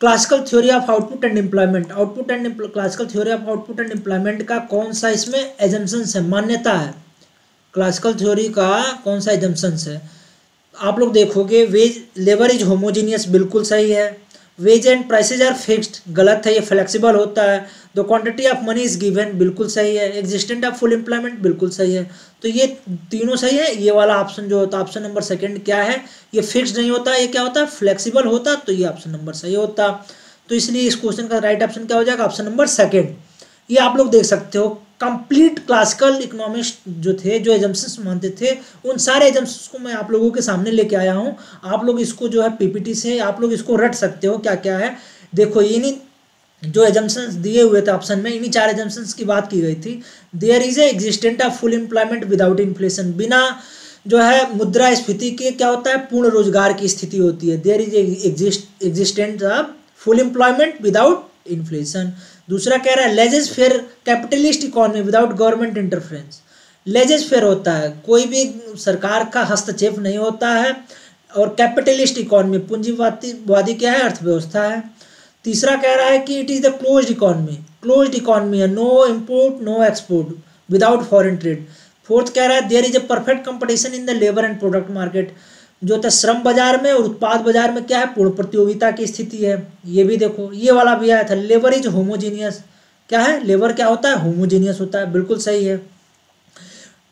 classical theory of output and employment, classical theory of output and employment का कौन सा इसमें एजम्पशंस है, मान्यता है, क्लासिकल थ्योरी का कौन सा एजम्पशंस है। आप लोग देखोगे वेज लेबर इज होमोजीनियस, बिल्कुल सही है। Wage and prices are fixed, गलत है, ये फ्लेक्सिबल होता है। The quantity of money is given, बिल्कुल सही है। एग्जिस्टेंट ऑफ फुल एम्प्लॉयमेंट, बिल्कुल सही है। तो ये तीनों सही है। ये वाला ऑप्शन जो होता है ऑप्शन नंबर 2 क्या है, ये फिक्स्ड नहीं होता, ये क्या होता है, फ्लेक्सिबल होता, तो ये ऑप्शन नंबर सही होता। तो इसलिए इस क्वेश्चन का राइट ऑप्शन क्या हो जाएगा, ऑप्शन नंबर 2। ये आप लोग देख सकते हो कंप्लीट क्लासिकल इकोनॉमिस्ट जो थे, जो एजम्पशंस मानते थे, उन सारे एजम्पशंस को मैं आप लोगों के सामने लेके आया हूँ। आप लोग इसको जो है पीपीटी से आप लोग इसको रट सकते हो क्या क्या है। देखो इन्हीं जो एजम्पशंस दिए हुए थे ऑप्शन में, इन्हीं 4 एजम्पशंस की बात की गई थी। There is a existent of full employment without inflation, बिना जो है मुद्रास्फीति के क्या होता है, पूर्ण रोजगार की स्थिति होती है। There is existent of full employment without inflation. दूसरा कह रहा है laissez capitalist economy without government interference, laissez होता है, कोई भी सरकार का हस्तक्षेप नहीं होता है। और कैपिटलिस्ट इकोनॉमी, पूंजीवादी क्या है, अर्थव्यवस्था है। तीसरा कह रहा है कि it is the closed economy है, no import no export without foreign trade, fourth कह रहा है there is a perfect competition in the labour and product market, जो होता है श्रम बाजार में और उत्पाद बाजार में क्या है, पूर्ण प्रतियोगिता की स्थिति है। ये भी देखो, ये वाला भी आया था, लेबर इज होमोजीनियस, क्या है, लेबर क्या होता है, होमोजीनियस होता है, बिल्कुल सही है।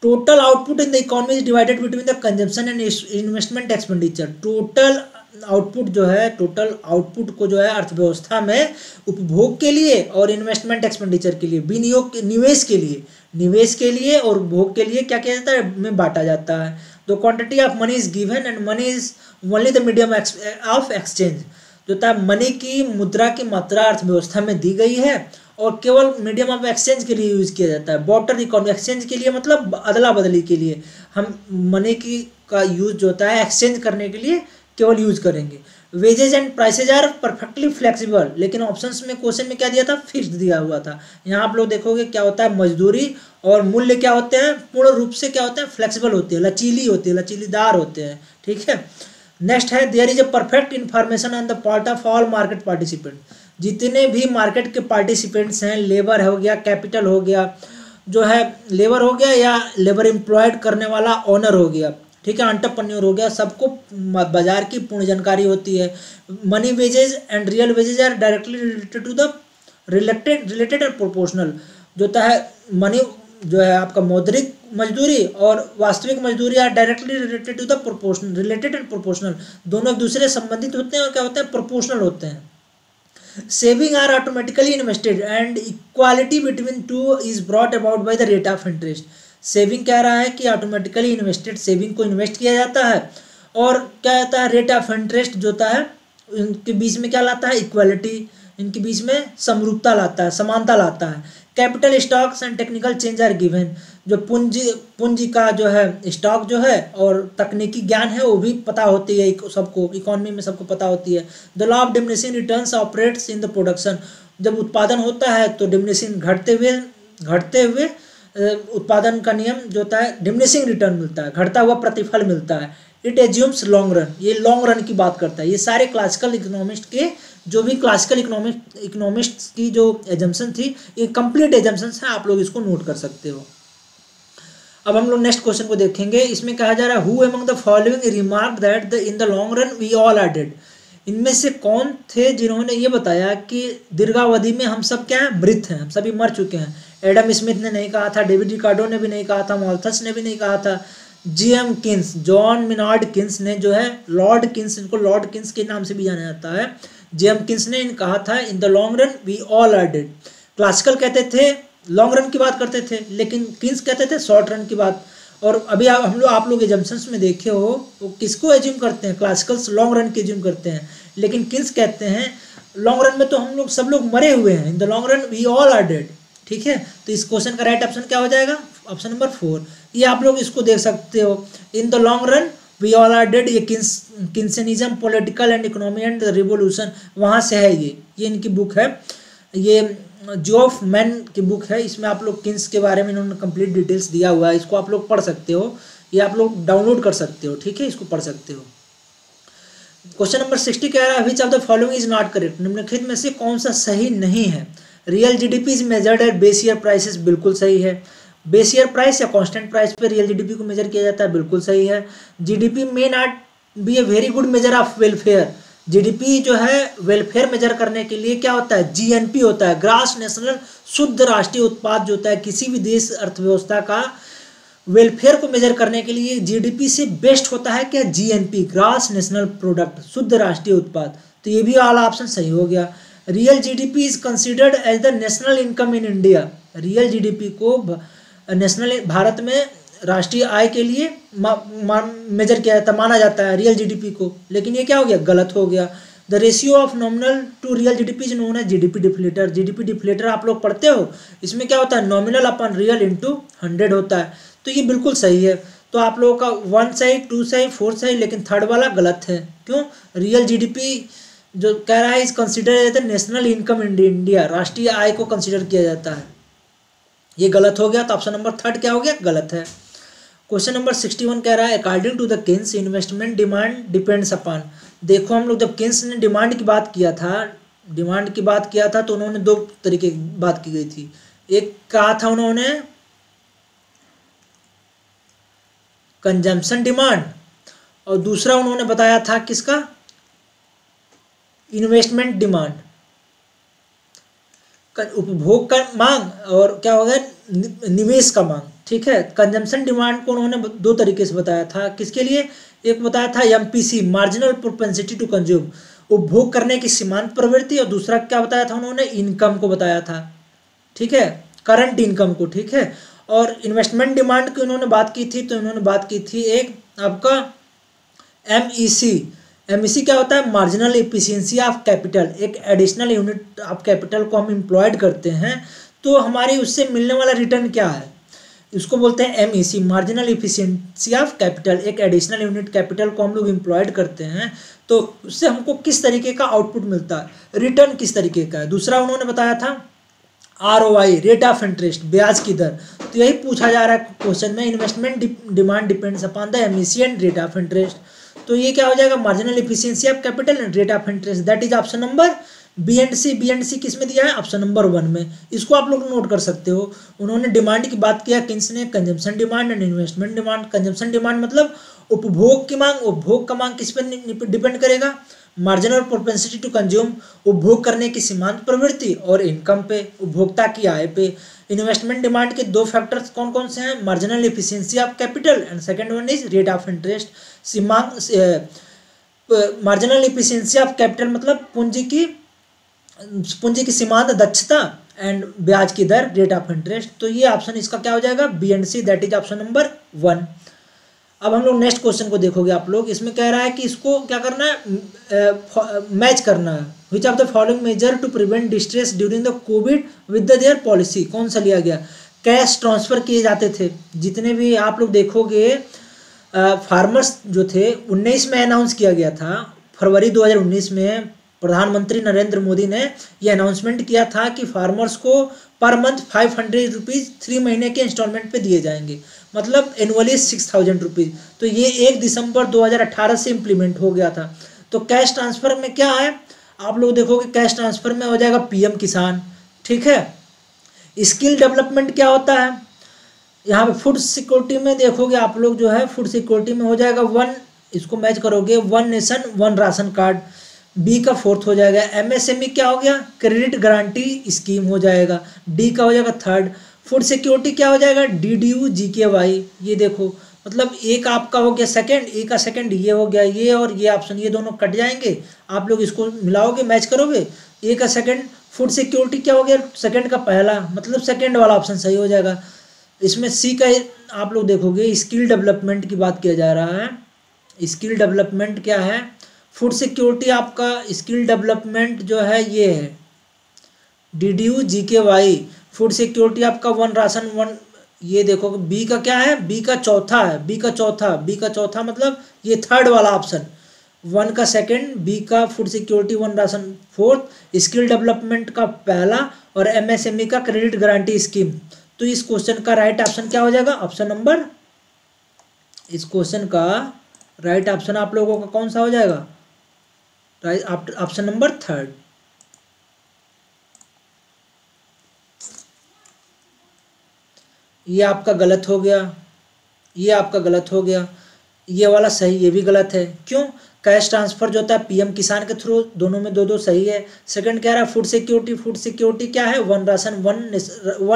Total output in the economy is divided between the consumption and investment expenditure. Total output जो है, टोटल आउटपुट को जो है अर्थव्यवस्था में उपभोग के लिए और इन्वेस्टमेंट एक्सपेंडिचर के लिए, विनियोग निवेश के लिए और उपभोग के लिए क्या किया जाता है, में बांटा जाता है। The quantity of money is given and money is only the medium of exchange, जो होता है मनी की, मुद्रा की मात्रा अर्थव्यवस्था में दी गई है और केवल मीडियम ऑफ एक्सचेंज के लिए यूज किया जाता है। बॉर्टर इकोनॉमी, एक्सचेंज के लिए मतलब अदला बदली के लिए हम मनी की का यूज जो होता है एक्सचेंज करने के लिए केवल यूज करेंगे। Wages and prices are perfectly flexible, लेकिन ऑप्शंस में क्वेश्चन में क्या दिया था, फिक्स्ड दिया हुआ था। यहाँ आप लोग देखोगे क्या होता है, मजदूरी और मूल्य क्या होते हैं, पूर्ण रूप से क्या होते हैं, फ्लेक्सिबल होते हैं, लचीली होती है, लचीलीदार होते हैं, ठीक है। नेक्स्ट है there is a perfect information on the part of all market participant, जितने भी मार्केट के पार्टिसिपेंट्स हैं, लेबर हो गया, कैपिटल हो गया, जो है लेबर हो गया या लेबर एम्प्लॉयड करने वाला ओनर हो गया, ठीक है, एंटरप्रेन्योर हो गया, सबको बाजार की पूर्ण जानकारी होती है। Money wages and real wages are directly related to the related and proportional, जो होता है मनी जो है आपका मौद्रिक मजदूरी और वास्तविक मजदूरी are directly related to the proportional, related and proportional, दोनों एक दूसरे से संबंधित होते हैं और क्या होते हैं, प्रोपोर्शनल होते हैं। Saving are automatically invested and equality between two is brought about by the rate of interest. Saving कह रहा है कि ऑटोमेटिकली इन्वेस्टेड, सेविंग को इन्वेस्ट किया जाता है और क्या होता है, रेट ऑफ इंटरेस्ट जो होता है इनके बीच में क्या लाता है, इक्वालिटी, इनके बीच में समरूपता लाता है, समानता लाता है। Capital stocks and technical change are given, जो पूंजी का जो है स्टॉक जो है और तकनीकी ज्ञान है वो भी पता होती है सबको, इकोनॉमी में सबको पता होती है। The law of diminishing returns operates in the production, जब उत्पादन होता है तो डिमिनिशिंग घटते हुए उत्पादन का नियम जो होता है, डिमिनिशिंग रिटर्न मिलता है, घटता हुआ प्रतिफल मिलता है। इट एज्यूम्स लॉन्ग रन, ये लॉन्ग रन की बात करता है। ये सारे क्लासिकल इकोनॉमिस्ट के जो भी क्लासिकल इकोनॉमिस्ट की जो एजम्पशन थी, ये कंप्लीट एजम्पशंस हैं, आप लोग इसको नोट कर सकते हो। अब हम लोग नेक्स्ट क्वेश्चन को देखेंगे। इसमें कहा जा रहा है who among the following remark that in the long run we all are dead, इनमें से कौन थे जिन्होंने ये बताया कि दीर्घावधि में हम सब क्या है, मृत हैं, हम सभी मर चुके हैं। एडम स्मिथ ने नहीं कहा था, डेविड रिकार्डो ने भी नहीं कहा था, माल्थस ने भी नहीं कहा था, GM Keynes, John Maynard Keynes ने जो है, लॉर्ड किन्स, इनको लॉर्ड किन्स के नाम से भी जाना जाता है, जीएम किन्स ने कहा था in the long run we all are dead. Classical कहते थे लॉन्ग रन की बात करते थे, लेकिन किन्स कहते थे शॉर्ट रन की बात। और अभी आप लोग एजम्पशंस में देखे हो वो किसको एज्यूम करते हैं, क्लासिकल्स लॉन्ग रन की एज्यूम करते हैं, लेकिन किन्स कहते हैं लॉन्ग रन में तो हम लोग सब लोग मरे हुए हैं, in the long run we all are dead, ठीक है। तो इस क्वेश्चन का राइट ऑप्शन क्या हो जाएगा, ऑप्शन नंबर 4। ये आप लोग इसको देख सकते हो, in the long run we all are dead, ये Keynesianism political and economy and revolution, वहाँ से है ये इनकी बुक है, ये जॉफ मैन की बुक है। इसमें आप लोग किन्स के बारे में इन्होंने कंप्लीट डिटेल्स दिया हुआ है, इसको आप लोग पढ़ सकते हो, ये आप लोग डाउनलोड कर सकते हो, ठीक है, इसको पढ़ सकते हो। क्वेश्चन नंबर 60 कह रहा है which of the following is not correct, निम्नलिखित में से कौन सा सही नहीं है। Real GDP is measured eight base year prices, बिल्कुल सही है। बेस ईयर प्राइस या कांस्टेंट प्राइस पे रियल जीडीपी को मेजर किया जाता है, बिल्कुल सही है। GDP may not be a very good measure of welfare, GDP जो है वेलफेयर मेजर करने के लिए क्या होता है, जीएनपी होता है, ग्रास नेशनल शुद्ध राष्ट्रीय उत्पाद जो होता है, किसी भी देश अर्थव्यवस्था का वेलफेयर को मेजर करने के लिए जीडीपी से बेस्ट होता है क्या, जीएनपी, ग्रास नेशनल प्रोडक्ट, शुद्ध राष्ट्रीय उत्पाद। तो ये भी वाला ऑप्शन सही हो गया। Real GDP is considered as the national income in India, real GDP को नेशनल भारत में राष्ट्रीय आय के लिए मेजर किया जाता, माना जाता है रियल जीडीपी को, लेकिन ये क्या हो गया, गलत हो गया। The ratio of nominal to real GDP is known as GDP deflator, GDP deflator आप लोग पढ़ते हो, इसमें क्या होता है, नॉमिनल अपन रियल इंटू 100 होता है, तो ये बिल्कुल सही है। तो आप लोगों का 1 सही, 2 सही, 4 सही, लेकिन थर्ड वाला गलत है। क्यों, रियल जीडीपी जो कह रहा है is consider as the national income in India, राष्ट्रीय आय को कंसिडर किया जाता है, ये गलत हो गया। तो ऑप्शन नंबर 3 क्या हो गया, गलत है। क्वेश्चन नंबर 61 कह रहा है according to the Keynes investment demand depends upon, देखो हम लोग जब किन्स ने डिमांड की बात किया था तो उन्होंने 2 तरीके की बात की गई थी। एक कहा था उन्होंने कंजम्पशन डिमांड, और दूसरा उन्होंने बताया था किसका, इन्वेस्टमेंट डिमांड, उपभोग का मांग, और क्या हो गया, निवेश का मांग। ठीक है, कंजम्पशन डिमांड को उन्होंने दो तरीके से बताया था, किसके लिए, एक बताया था MPC, marginal propensity to consume, उपभोग करने की सीमांत प्रवृत्ति, और दूसरा क्या बताया था उन्होंने, इनकम को बताया था। ठीक है, करंट इनकम को। ठीक है, और इन्वेस्टमेंट डिमांड की उन्होंने बात की थी, तो उन्होंने बात की थी एक आपका एमईसी। एमईसी क्या होता है, मार्जिनल एफिशिएंसी ऑफ कैपिटल, एक एडिशनल यूनिट ऑफ कैपिटल को हम एम्प्लॉयड करते हैं तो हमारी उससे मिलने वाला रिटर्न क्या है, इसको बोलते हैं MEC, marginal efficiency of capital. एक एडिशनल यूनिट कैपिटल को हम लोग एम्प्लॉयड करते हैं तो उससे हमको किस तरीके का आउटपुट मिलता है, रिटर्न किस तरीके का है। दूसरा उन्होंने बताया था आरओआई, रेट ऑफ इंटरेस्ट, ब्याज की दर। तो यही पूछा जा रहा है क्वेश्चन में, investment demand depends upon the MEC and rate of interest. तो ये क्या हो जाएगा, marginal efficiency of capital and rate of interest, that is option number B and C. B and C किस में दिया है, ऑप्शन नंबर 1 में। इसको आप लोग नोट कर सकते हो। उन्होंने डिमांड की बात किया किसने, consumption demand and investment demand. Consumption demand मतलब उपभोग की मांग, उपभोग का मांग किस पर डिपेंड करेगा, मार्जिनल प्रोपेंसिटी टू कंज्यूम, उपभोग करने की सीमांत प्रवृत्ति, और इनकम पे, उपभोक्ता की आय पे। इन्वेस्टमेंट डिमांड के दो फैक्टर्स कौन कौन से हैं, marginal efficiency of capital and second one is rate of interest. Marginal efficiency of capital मतलब पूंजी की सीमांत दक्षता, एंड ब्याज की दर, रेट ऑफ इंटरेस्ट। तो ये ऑप्शन इसका क्या हो जाएगा, B and C, that is option number 1। अब हम लोग नेक्स्ट क्वेश्चन को देखोगे आप लोग, इसमें कह रहा है कि इसको क्या करना है, मैच करना है। Which of the following measure to prevent distress during the Covid with the their policy, कौन सा लिया गया, कैश ट्रांसफर किए जाते थे। जितने भी आप लोग देखोगे फार्मर्स जो थे 19 में अनाउंस किया गया था, फरवरी 2019 में प्रधानमंत्री नरेंद्र मोदी ने यह अनाउंसमेंट किया था कि फार्मर्स को पर मंथ 500 रुपीज़ 3 महीने के इंस्टॉलमेंट पे दिए जाएंगे, मतलब एनुअली 6000 रुपीज़। तो ये 1 दिसंबर 2018 से इम्प्लीमेंट हो गया था। तो कैश ट्रांसफ़र में क्या है, आप लोग देखोगे कैश ट्रांसफ़र में हो जाएगा पीएम किसान। ठीक है, स्किल डेवलपमेंट क्या होता है, यहाँ पे फूड सिक्योरिटी में देखोगे आप लोग जो है, फूड सिक्योरिटी में हो जाएगा 1, इसको मैच करोगे 1 नेशन 1 राशन कार्ड, बी का 4th हो जाएगा। एमएसएमई क्या हो गया, क्रेडिट गारंटी स्कीम हो जाएगा, डी का हो जाएगा 3rd। फूड सिक्योरिटी क्या हो जाएगा, डीडीयू जीकेवाई। ये देखो मतलब एक आपका हो गया सेकंड, ए का सेकंड ये हो गया, ये और ये ऑप्शन ये दोनों कट जाएंगे, आप लोग इसको मिलाओगे मैच करोगे, ए का सेकंड। फूड सिक्योरिटी क्या हो गया, सेकंड का पहला, मतलब सेकंड वाला ऑप्शन सही हो जाएगा। इसमें सी का आप लोग देखोगे स्किल डेवलपमेंट की बात किया जा रहा है। स्किल डेवलपमेंट क्या है, फूड सिक्योरिटी आपका स्किल डेवलपमेंट जो है ये है डीडीयू जीकेवाई। फूड सिक्योरिटी आपका 1 राशन 1, ये देखो बी का क्या है, बी का चौथा है, बी का चौथा मतलब ये 3rd वाला ऑप्शन, 1 का सेकंड, बी का food security 1 ration 4th, skill development का पहला, और एमएसएमई का क्रेडिट गारंटी स्कीम। तो इस क्वेश्चन का राइट ऑप्शन क्या हो जाएगा, ऑप्शन नंबर, इस क्वेश्चन का राइट ऑप्शन आप लोगों का कौन सा हो जाएगा, राइट ऑप्शन नंबर 3rd। ये आपका गलत हो गया, ये आपका गलत हो गया, ये वाला सही, ये भी गलत है। क्यों, कैश ट्रांसफर जो होता है पीएम किसान के थ्रू, दोनों में 2-2 सही है। सेकंड कह रहा है फूड सिक्योरिटी क्या है, 1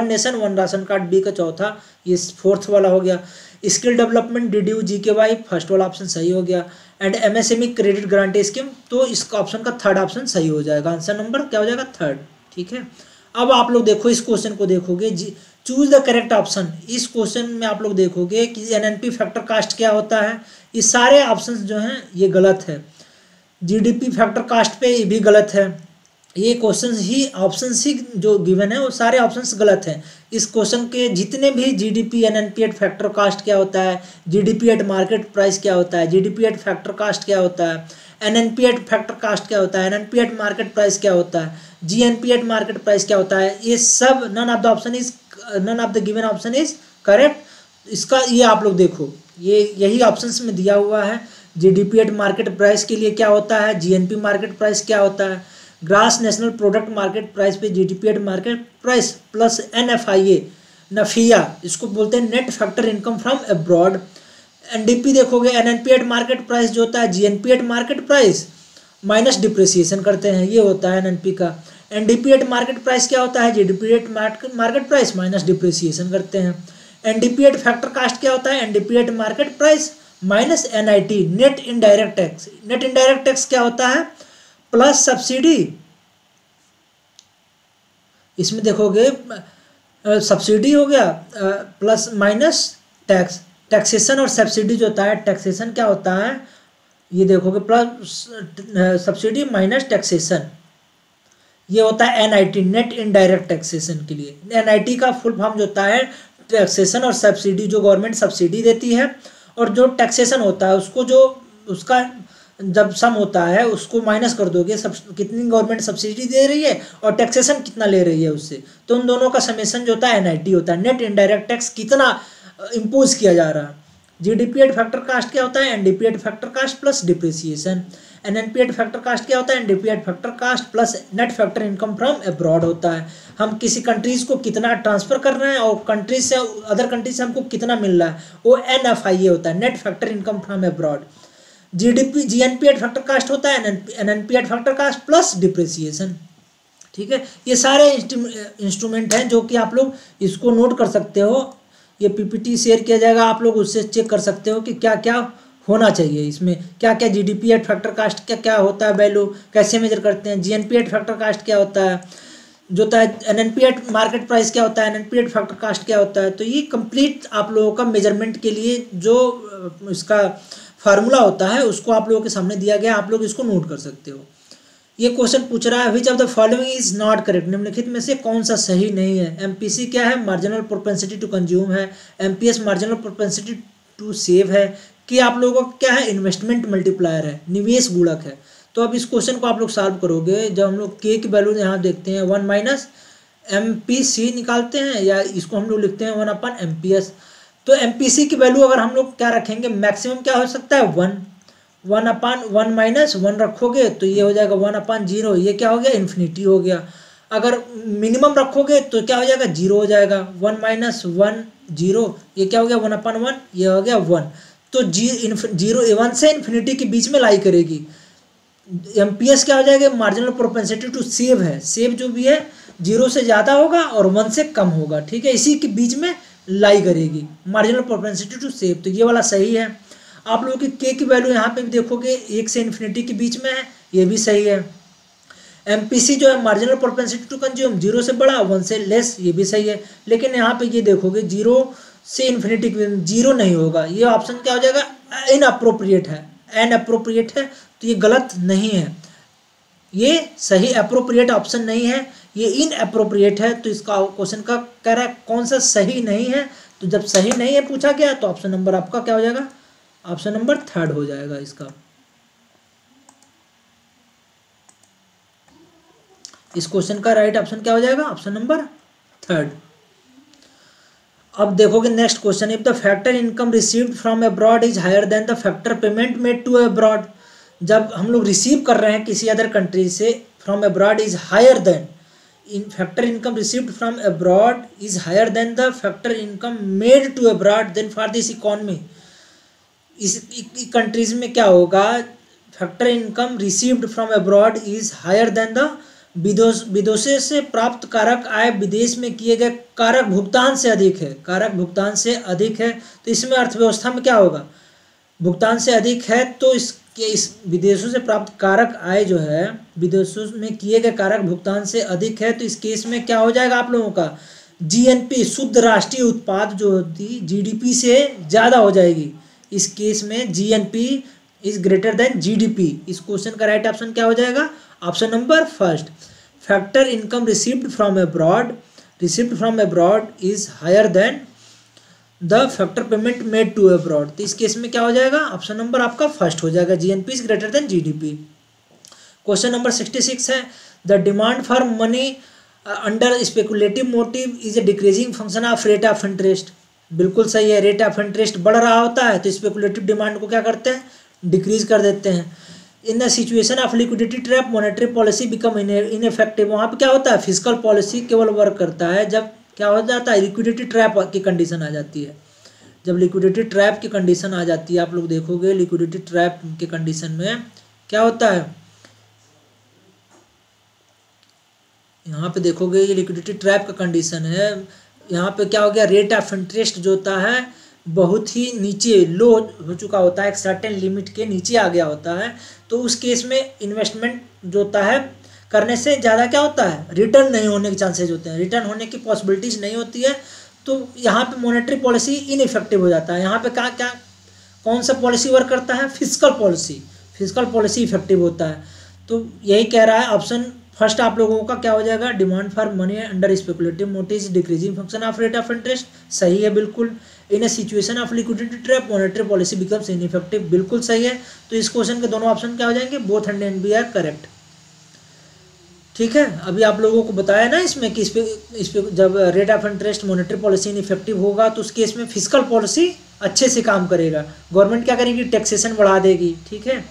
नेशन 1 राशन कार्ड, बी का चौथा, ये 4th वाला हो गया। Skill development DDU GKY, 1st वाला ऑप्शन सही हो गया। And MSME credit guarantee scheme, तो इसका ऑप्शन का 3rd ऑप्शन सही हो जाएगा, आंसर नंबर क्या हो जाएगा 3rd। ठीक है, अब आप लोग देखो इस क्वेश्चन को देखोगे, चूज द करेक्ट ऑप्शन। इस क्वेश्चन में आप लोग देखोगे कि एनएनपी फैक्टर कास्ट क्या होता है, ये सारे ऑप्शंस जो हैं ये गलत है। जीडीपी फैक्टर कास्ट पे ये भी गलत है। ये क्वेश्चन ही ऑप्शंस ही जो गिवन है वो सारे ऑप्शंस गलत हैं। इस क्वेश्चन के जितने भी GDP NNP at factor cost क्या होता है, जीडीपी एट मार्केट प्राइस क्या होता है, जीडीपी एट फैक्टर कास्ट क्या होता है, एनएनपी एट फैक्टर कास्ट क्या होता है, एनएनपी एट मार्केट प्राइस क्या होता है, जीएनपी एट मार्केट प्राइस क्या होता है, ये सब none of the given option is correct. इसका ये आप लोग देखो, ये यही ऑप्शंस में दिया हुआ है। जीडीपी एट मार्केट प्राइस के लिए क्या होता है, जीएनपी मार्केट प्राइस क्या होता है, gross national product market price पे GDP at market price plus NFIA नफिया, इसको बोलते हैं net factor income from abroad. NDP देखोगे, एनएनपी एट मार्केट प्राइस जो होता है, GNP at market price minus depreciation करते हैं, ये होता है एनएनपी का। एनडीपी एट मार्केट प्राइस क्या होता है, GDP at market price minus depreciation करते हैं। एनडीपी एट फैक्टर कास्ट क्या होता है, NDP eight market price minus NIT net indirect tax. Net indirect tax क्या होता है, प्लस सब्सिडी, इसमें देखोगे सब्सिडी हो गया प्लस माइनस टैक्स। टैक्सेशन और सब्सिडी जो होता है, टैक्सेशन क्या होता है, ये देखोगे प्लस सब्सिडी माइनस टैक्सेशन, ये होता है एनआईटी नेट इनडायरेक्ट टैक्सेशन के लिए। एनआईटी का फुल फॉर्म जो होता है टैक्सेशन और सब्सिडी, जो गवर्नमेंट सब्सिडी देती है और जो टैक्सेशन होता है उसको जो उसका जब सम होता है उसको माइनस कर दोगे, सब कितनी गवर्नमेंट सब्सिडी दे रही है और टैक्सेशन कितना ले रही है उससे, तो उन दोनों का समेशन जो होता है एनआईटी होता है, नेट इनडायरेक्ट टैक्स कितना इम्पोज किया जा रहा है। जीडीपी एट फैक्टर कास्ट क्या होता है, NDP at factor cost plus depreciation. NNP at factor cost क्या होता है, NDP at factor cost plus net factor income from abroad होता है। हम किसी कंट्रीज को कितना ट्रांसफर कर रहे हैं और कंट्रीज से अदर कंट्रीज से हमको कितना मिल रहा है, वो एनएफआईए होता है, net factor income from abroad. GDP GNP at factor cost होता है NNP at factor cost plus depreciation. ठीक है, ये सारे इंस्ट्रूमेंट हैं जो कि आप लोग इसको नोट कर सकते हो। ये पीपीटी शेयर किया जाएगा, आप लोग उससे चेक कर सकते हो कि क्या क्या होना चाहिए इसमें, क्या क्या जीडीपी एट फैक्टर कास्ट क्या क्या होता है, वैल्यू कैसे मेजर करते हैं, जीएनपी एट फैक्टर कास्ट क्या होता है, जो होता है एनएनपी एट मार्केट प्राइस क्या होता है, एनएनपी एट फैक्टर कास्ट क्या होता है। तो ये कंप्लीट आप लोगों का मेजरमेंट के लिए जो इसका फार्मूला होता है उसको आप लोगों के सामने दिया गया, आप लोग इसको नोट कर सकते हो। ये क्वेश्चन पूछ रहा है which of the following is not correct, निम्नलिखित में से कौन सा सही नहीं है। एमपीसी क्या है, मार्जिनल प्रोपेंसिटी टू कंज्यूम है। MPS marginal propensity to save है। कि आप लोगों का क्या है, इन्वेस्टमेंट मल्टीप्लायर है, निवेश गुणक है। तो अब इस क्वेश्चन को आप लोग सॉल्व करोगे, जब हम लोग के की वैल्यू यहाँ देखते हैं 1 माइनस एमपीसी निकालते हैं, या इसको हम लोग लिखते हैं 1 अपन एमपीएस। तो एमपीसी की वैल्यू अगर हम लोग क्या रखेंगे, मैक्सिमम क्या हो सकता है 1 अपान 1 माइनस 1 रखोगे तो ये हो जाएगा 1 अपान 0, ये क्या हो गया, इन्फिनिटी हो गया। अगर मिनिमम रखोगे तो क्या हो जाएगा, 0 हो जाएगा। 1 माइनस 1 0, ये क्या हो गया 1 अपान 1, ये हो गया 1। तो 1 से इन्फिनिटी के बीच में लाई करेगी। एमपीएस क्या हो जाएगा, मार्जिनल प्रोपेंसिटी टू सेव है, सेव जो भी है 0 से ज़्यादा होगा और 1 से कम होगा। ठीक है, इसी के बीच में लाई करेगी, मार्जिनल प्रोपेंसिटी टू सेव। तो ये वाला सही है। आप लोगों की के की वैल्यू यहाँ पे भी देखोगे 1 से इन्फिनिटी के बीच में है, ये भी सही है। एमपीसी जो है मार्जिनल प्रोपेंसिटी टू कंज्यूम 0 से बड़ा 1 से लेस, ये भी सही है। लेकिन यहाँ पे ये देखोगे 0 से इन्फिनिटी 0 नहीं होगा, ये ऑप्शन क्या हो जाएगा, इनअप्रोप्रिएट है, इनअप्रोप्रिएट है। तो ये गलत नहीं है, ये सही अप्रोप्रिएट ऑप्शन नहीं है, ये इनअप्रोप्रिएट है। तो इसका क्वेश्चन का कह रहा है कौन सा सही नहीं है। तो जब सही नहीं है पूछा गया तो ऑप्शन नंबर आपका क्या हो जाएगा, ऑप्शन नंबर 3 हो जाएगा इसका। इस क्वेश्चन का राइट ऑप्शन क्या हो जाएगा, ऑप्शन नंबर 3। अब देखोगे next question, if the factor income received from abroad is higher than the factor payment made to abroad. जब हम लोग रिसीव कर रहे हैं किसी अदर कंट्री से, from abroad is higher than, in factor income received from abroad is higher than the factor income made to abroad, then for this economy. इस countries में क्या होगा, factor income received from abroad is higher than the विदेशों से प्राप्त कारक आय विदेश में किए गए कारक भुगतान से अधिक है, कारक भुगतान से अधिक है। तो इसमें अर्थव्यवस्था में क्या होगा, भुगतान से अधिक है, तो इस विदेशों से प्राप्त कारक आय जो है विदेशों में किए गए कारक भुगतान से अधिक है। तो इस केस में क्या हो जाएगा आप लोगों का, जीएनपी शुद्ध राष्ट्रीय उत्पाद जो होती जीडीपी से ज़्यादा हो जाएगी। इस केस में GNP is greater than GDP. इस क्वेश्चन का राइट ऑप्शन क्या हो जाएगा, option number 1। Factor income received from abroad is higher than the factor payment made to abroad. तो इस केस में क्या हो जाएगा, ऑप्शन नंबर आपका 1 हो जाएगा, GNP is greater than GDP. Question number 66 है, the demand for money under speculative motive is a decreasing function of rate of interest. बिल्कुल सही है, रेट ऑफ इंटरेस्ट बढ़ रहा होता है तो स्पेकुलेटिव डिमांड को क्या करते हैं, डिक्रीज कर देते हैं। In the situation of liquidity trap monetary policy become ineffective. वहाँ पे क्या होता है, फिजिकल पॉलिसी केवल वर्क करता है जब क्या हो जाता है, लिक्विडिटी ट्रैप की कंडीशन आ जाती है। जब लिक्विडिटी ट्रैप की कंडीशन आ जाती है, आप लोग देखोगे लिक्विडिटी ट्रैप के कंडीशन में क्या होता है, यहाँ पे देखोगे ये लिक्विडिटी ट्रैप का कंडीशन है। यहाँ पे क्या हो गया, रेट ऑफ इंटरेस्ट जो होता है बहुत ही नीचे लो हो चुका होता है, एक सर्टेन लिमिट के नीचे आ गया होता है। तो उस केस में इन्वेस्टमेंट जो होता है करने से ज़्यादा क्या होता है, रिटर्न नहीं होने के चांसेज होते हैं, रिटर्न होने की पॉसिबिलिटीज नहीं होती है। तो यहाँ पे मॉनेटरी पॉलिसी इनइफेक्टिव हो जाता है। यहाँ पे क्या क्या कौन सा पॉलिसी वर्क करता है, fiscal policy, fiscal policy effective होता है। तो यही कह रहा है ऑप्शन फर्स्ट आप लोगों का क्या हो जाएगा, demand for money under speculative motive decreasing function of rate of interest, सही है बिल्कुल। In a situation of liquidity trap monetary policy becomes ineffective, बिल्कुल सही है। तो इस क्वेश्चन के दोनों ऑप्शन क्या हो जाएंगे, both and and B are correct. ठीक है, अभी आप लोगों को बताया ना इसमें कि इस पे जब rate of interest monetary policy ineffective होगा तो उस केस में फिस्कल पॉलिसी अच्छे से काम करेगा। गवर्नमेंट क्या करेगी, टैक्सेशन बढ़ा देगी। ठीक है,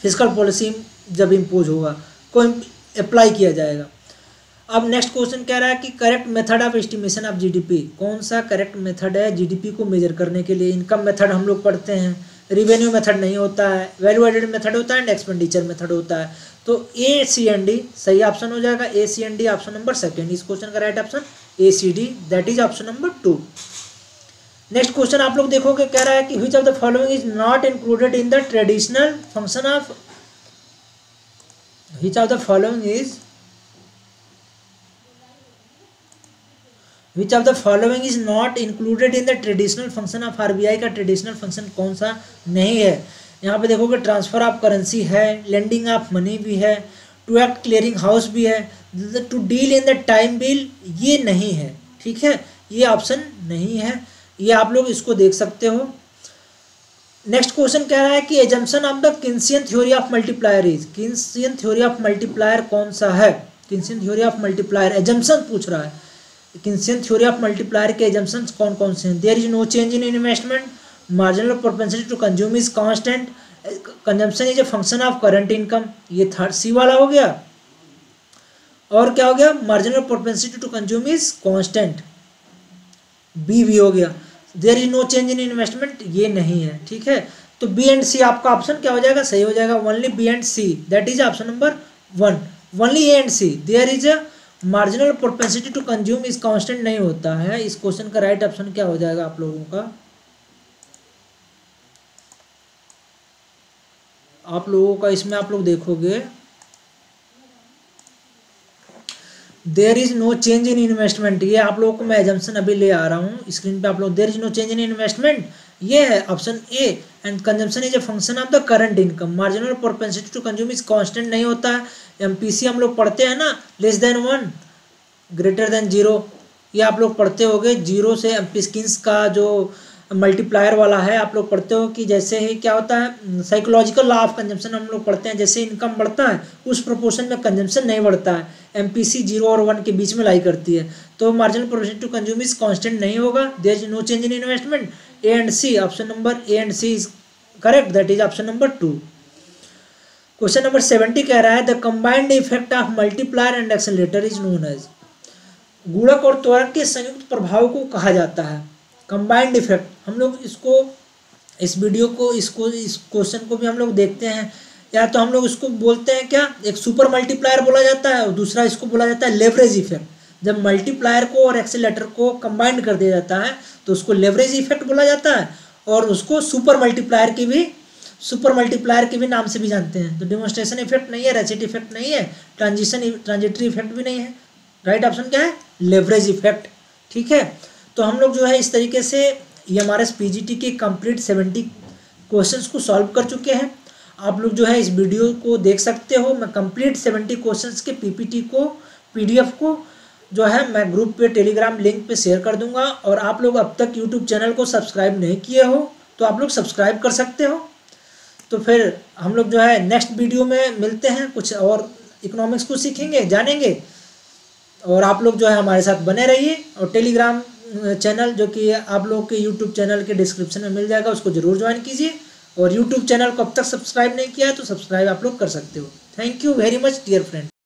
फिस्कल पॉलिसी जब इम्पोज होगा को अप्लाई किया जाएगा। अब नेक्स्ट क्वेश्चन कह रहा है कि correct method of estimation of GDP, कौन सा करेक्ट मेथड है जीडीपी को मेजर करने के लिए। इनकम मेथड हम लोग पढ़ते हैं, रिवेन्यू मेथड नहीं होता है, वैल्यू एडेड मेथड होता है एंड एक्सपेंडिचर मेथड होता है। तो ए सी एंड डी सही ऑप्शन हो जाएगा, A C and D option number second. इस क्वेश्चन का right option A C D, that is option number 2। Next question आप लोग देखोगे कह रहा है कि which of the following is not included in the traditional function of, which of the following is, which of the following is not included in the traditional function of RBI का traditional function कौन सा नहीं है। यहाँ पे देखोगे transfer of currency है, lending of money भी है, टू एक्ट क्लियरिंग हाउस भी है, to deal in the time bill ये नहीं है। ठीक है, ये ऑप्शन नहीं है, ये आप लोग इसको देख सकते हो। नेक्स्ट क्वेश्चन कह रहा है कि assumption of the Keynesian theory of multiplier is, Keynesian theory of multiplier कौन सा है, Keynesian theory of multiplier assumption पूछ रहा है। किन्सियन थ्योरी ऑफ मल्टीप्लायर के एजम्पशंस कौन कौन से हैं, there is no change in investment, marginal propensity to consume is constant, consumption is a function of current income, ये थर्ड सी वाला हो गया। और क्या हो गया, marginal propensity to consume is constant, B भी हो गया। There is no change in investment ये नहीं है। ठीक है, तो बी एंड सी आपका ऑप्शन क्या हो जाएगा, सही हो जाएगा, only B and C, that is option number 1, only A and C. There is a marginal propensity to consume is constant नहीं होता है। इस क्वेश्चन का राइट ऑप्शन क्या हो जाएगा आप लोगों का, आप लोगों का इसमें आप लोग देखोगे there is no change in investment, ये आप लोगों को मैं एजम्पशन अभी ले आ रहा हूँ स्क्रीन पे आप लोग, there is no change in investment ये है option A, and consumption is a function of the current income, marginal propensity to consume is constant नहीं होता है। एमपीसी हम लोग पढ़ते हैं ना, लेस देन 1 ग्रेटर देन 0, ये आप लोग पढ़ते होगे। 0 से एम्पिस्किंस का जो मल्टीप्लायर वाला है आप लोग पढ़ते हो कि जैसे ही क्या होता है, साइकोलॉजिकल लॉ ऑफ कंजम्पशन हम लोग पढ़ते हैं, जैसे इनकम बढ़ता है उस प्रोपोर्शन में कंजम्पशन नहीं बढ़ता है। एमपीसी 0 और 1 के बीच में लाई करती है, तो marginal propensity to consume is constant नहीं होगा। There is no change in investment, A and C, option number A and C is correct, that is option number 2। Question number 70 कह रहा है the combined effect of multiplier and accelerator is known as, गुणक और त्वरक के संयुक्त प्रभाव को कहा जाता है कंबाइंड इफेक्ट। हम लोग इसको, इस वीडियो को, इस क्वेश्चन को भी हम लोग देखते हैं, या तो हम लोग इसको बोलते हैं क्या, एक सुपर मल्टीप्लायर बोला जाता है और दूसरा इसको बोला जाता है लेवरेज इफेक्ट। जब मल्टीप्लायर को और एक्सेलरेटर को कंबाइंड कर दिया जाता है तो उसको लेवरेज इफेक्ट बोला जाता है, और उसको सुपर मल्टीप्लायर के भी नाम से भी जानते हैं। तो डेमोन्स्ट्रेशन इफेक्ट नहीं है, रेसिट इफेक्ट नहीं है, ट्रांजिटरी इफेक्ट भी नहीं है, राइट ऑप्शन क्या है, लेवरेज इफेक्ट। ठीक है, तो हम लोग जो है इस तरीके से ये हमारे पीजीटी के कंप्लीट 70 क्वेश्चंस को सॉल्व कर चुके हैं। आप लोग जो है इस वीडियो को देख सकते हो, मैं कंप्लीट 70 क्वेश्चंस के पीपीटी को, पीडीएफ को जो है मैं ग्रुप पे टेलीग्राम लिंक पे शेयर कर दूंगा। और आप लोग अब तक यूट्यूब चैनल को सब्सक्राइब नहीं किए हो तो आप लोग सब्सक्राइब कर सकते हो। तो फिर हम लोग जो है नेक्स्ट वीडियो में मिलते हैं, कुछ और इकोनॉमिक्स को सीखेंगे, जानेंगे, और आप लोग जो है हमारे साथ बने रहिए। और टेलीग्राम चैनल जो कि आप लोग के यूट्यूब चैनल के डिस्क्रिप्शन में मिल जाएगा, उसको जरूर ज्वाइन कीजिए। और यूट्यूब चैनल को अब तक सब्सक्राइब नहीं किया है तो सब्सक्राइब आप लोग कर सकते हो। Thank you very much dear friend.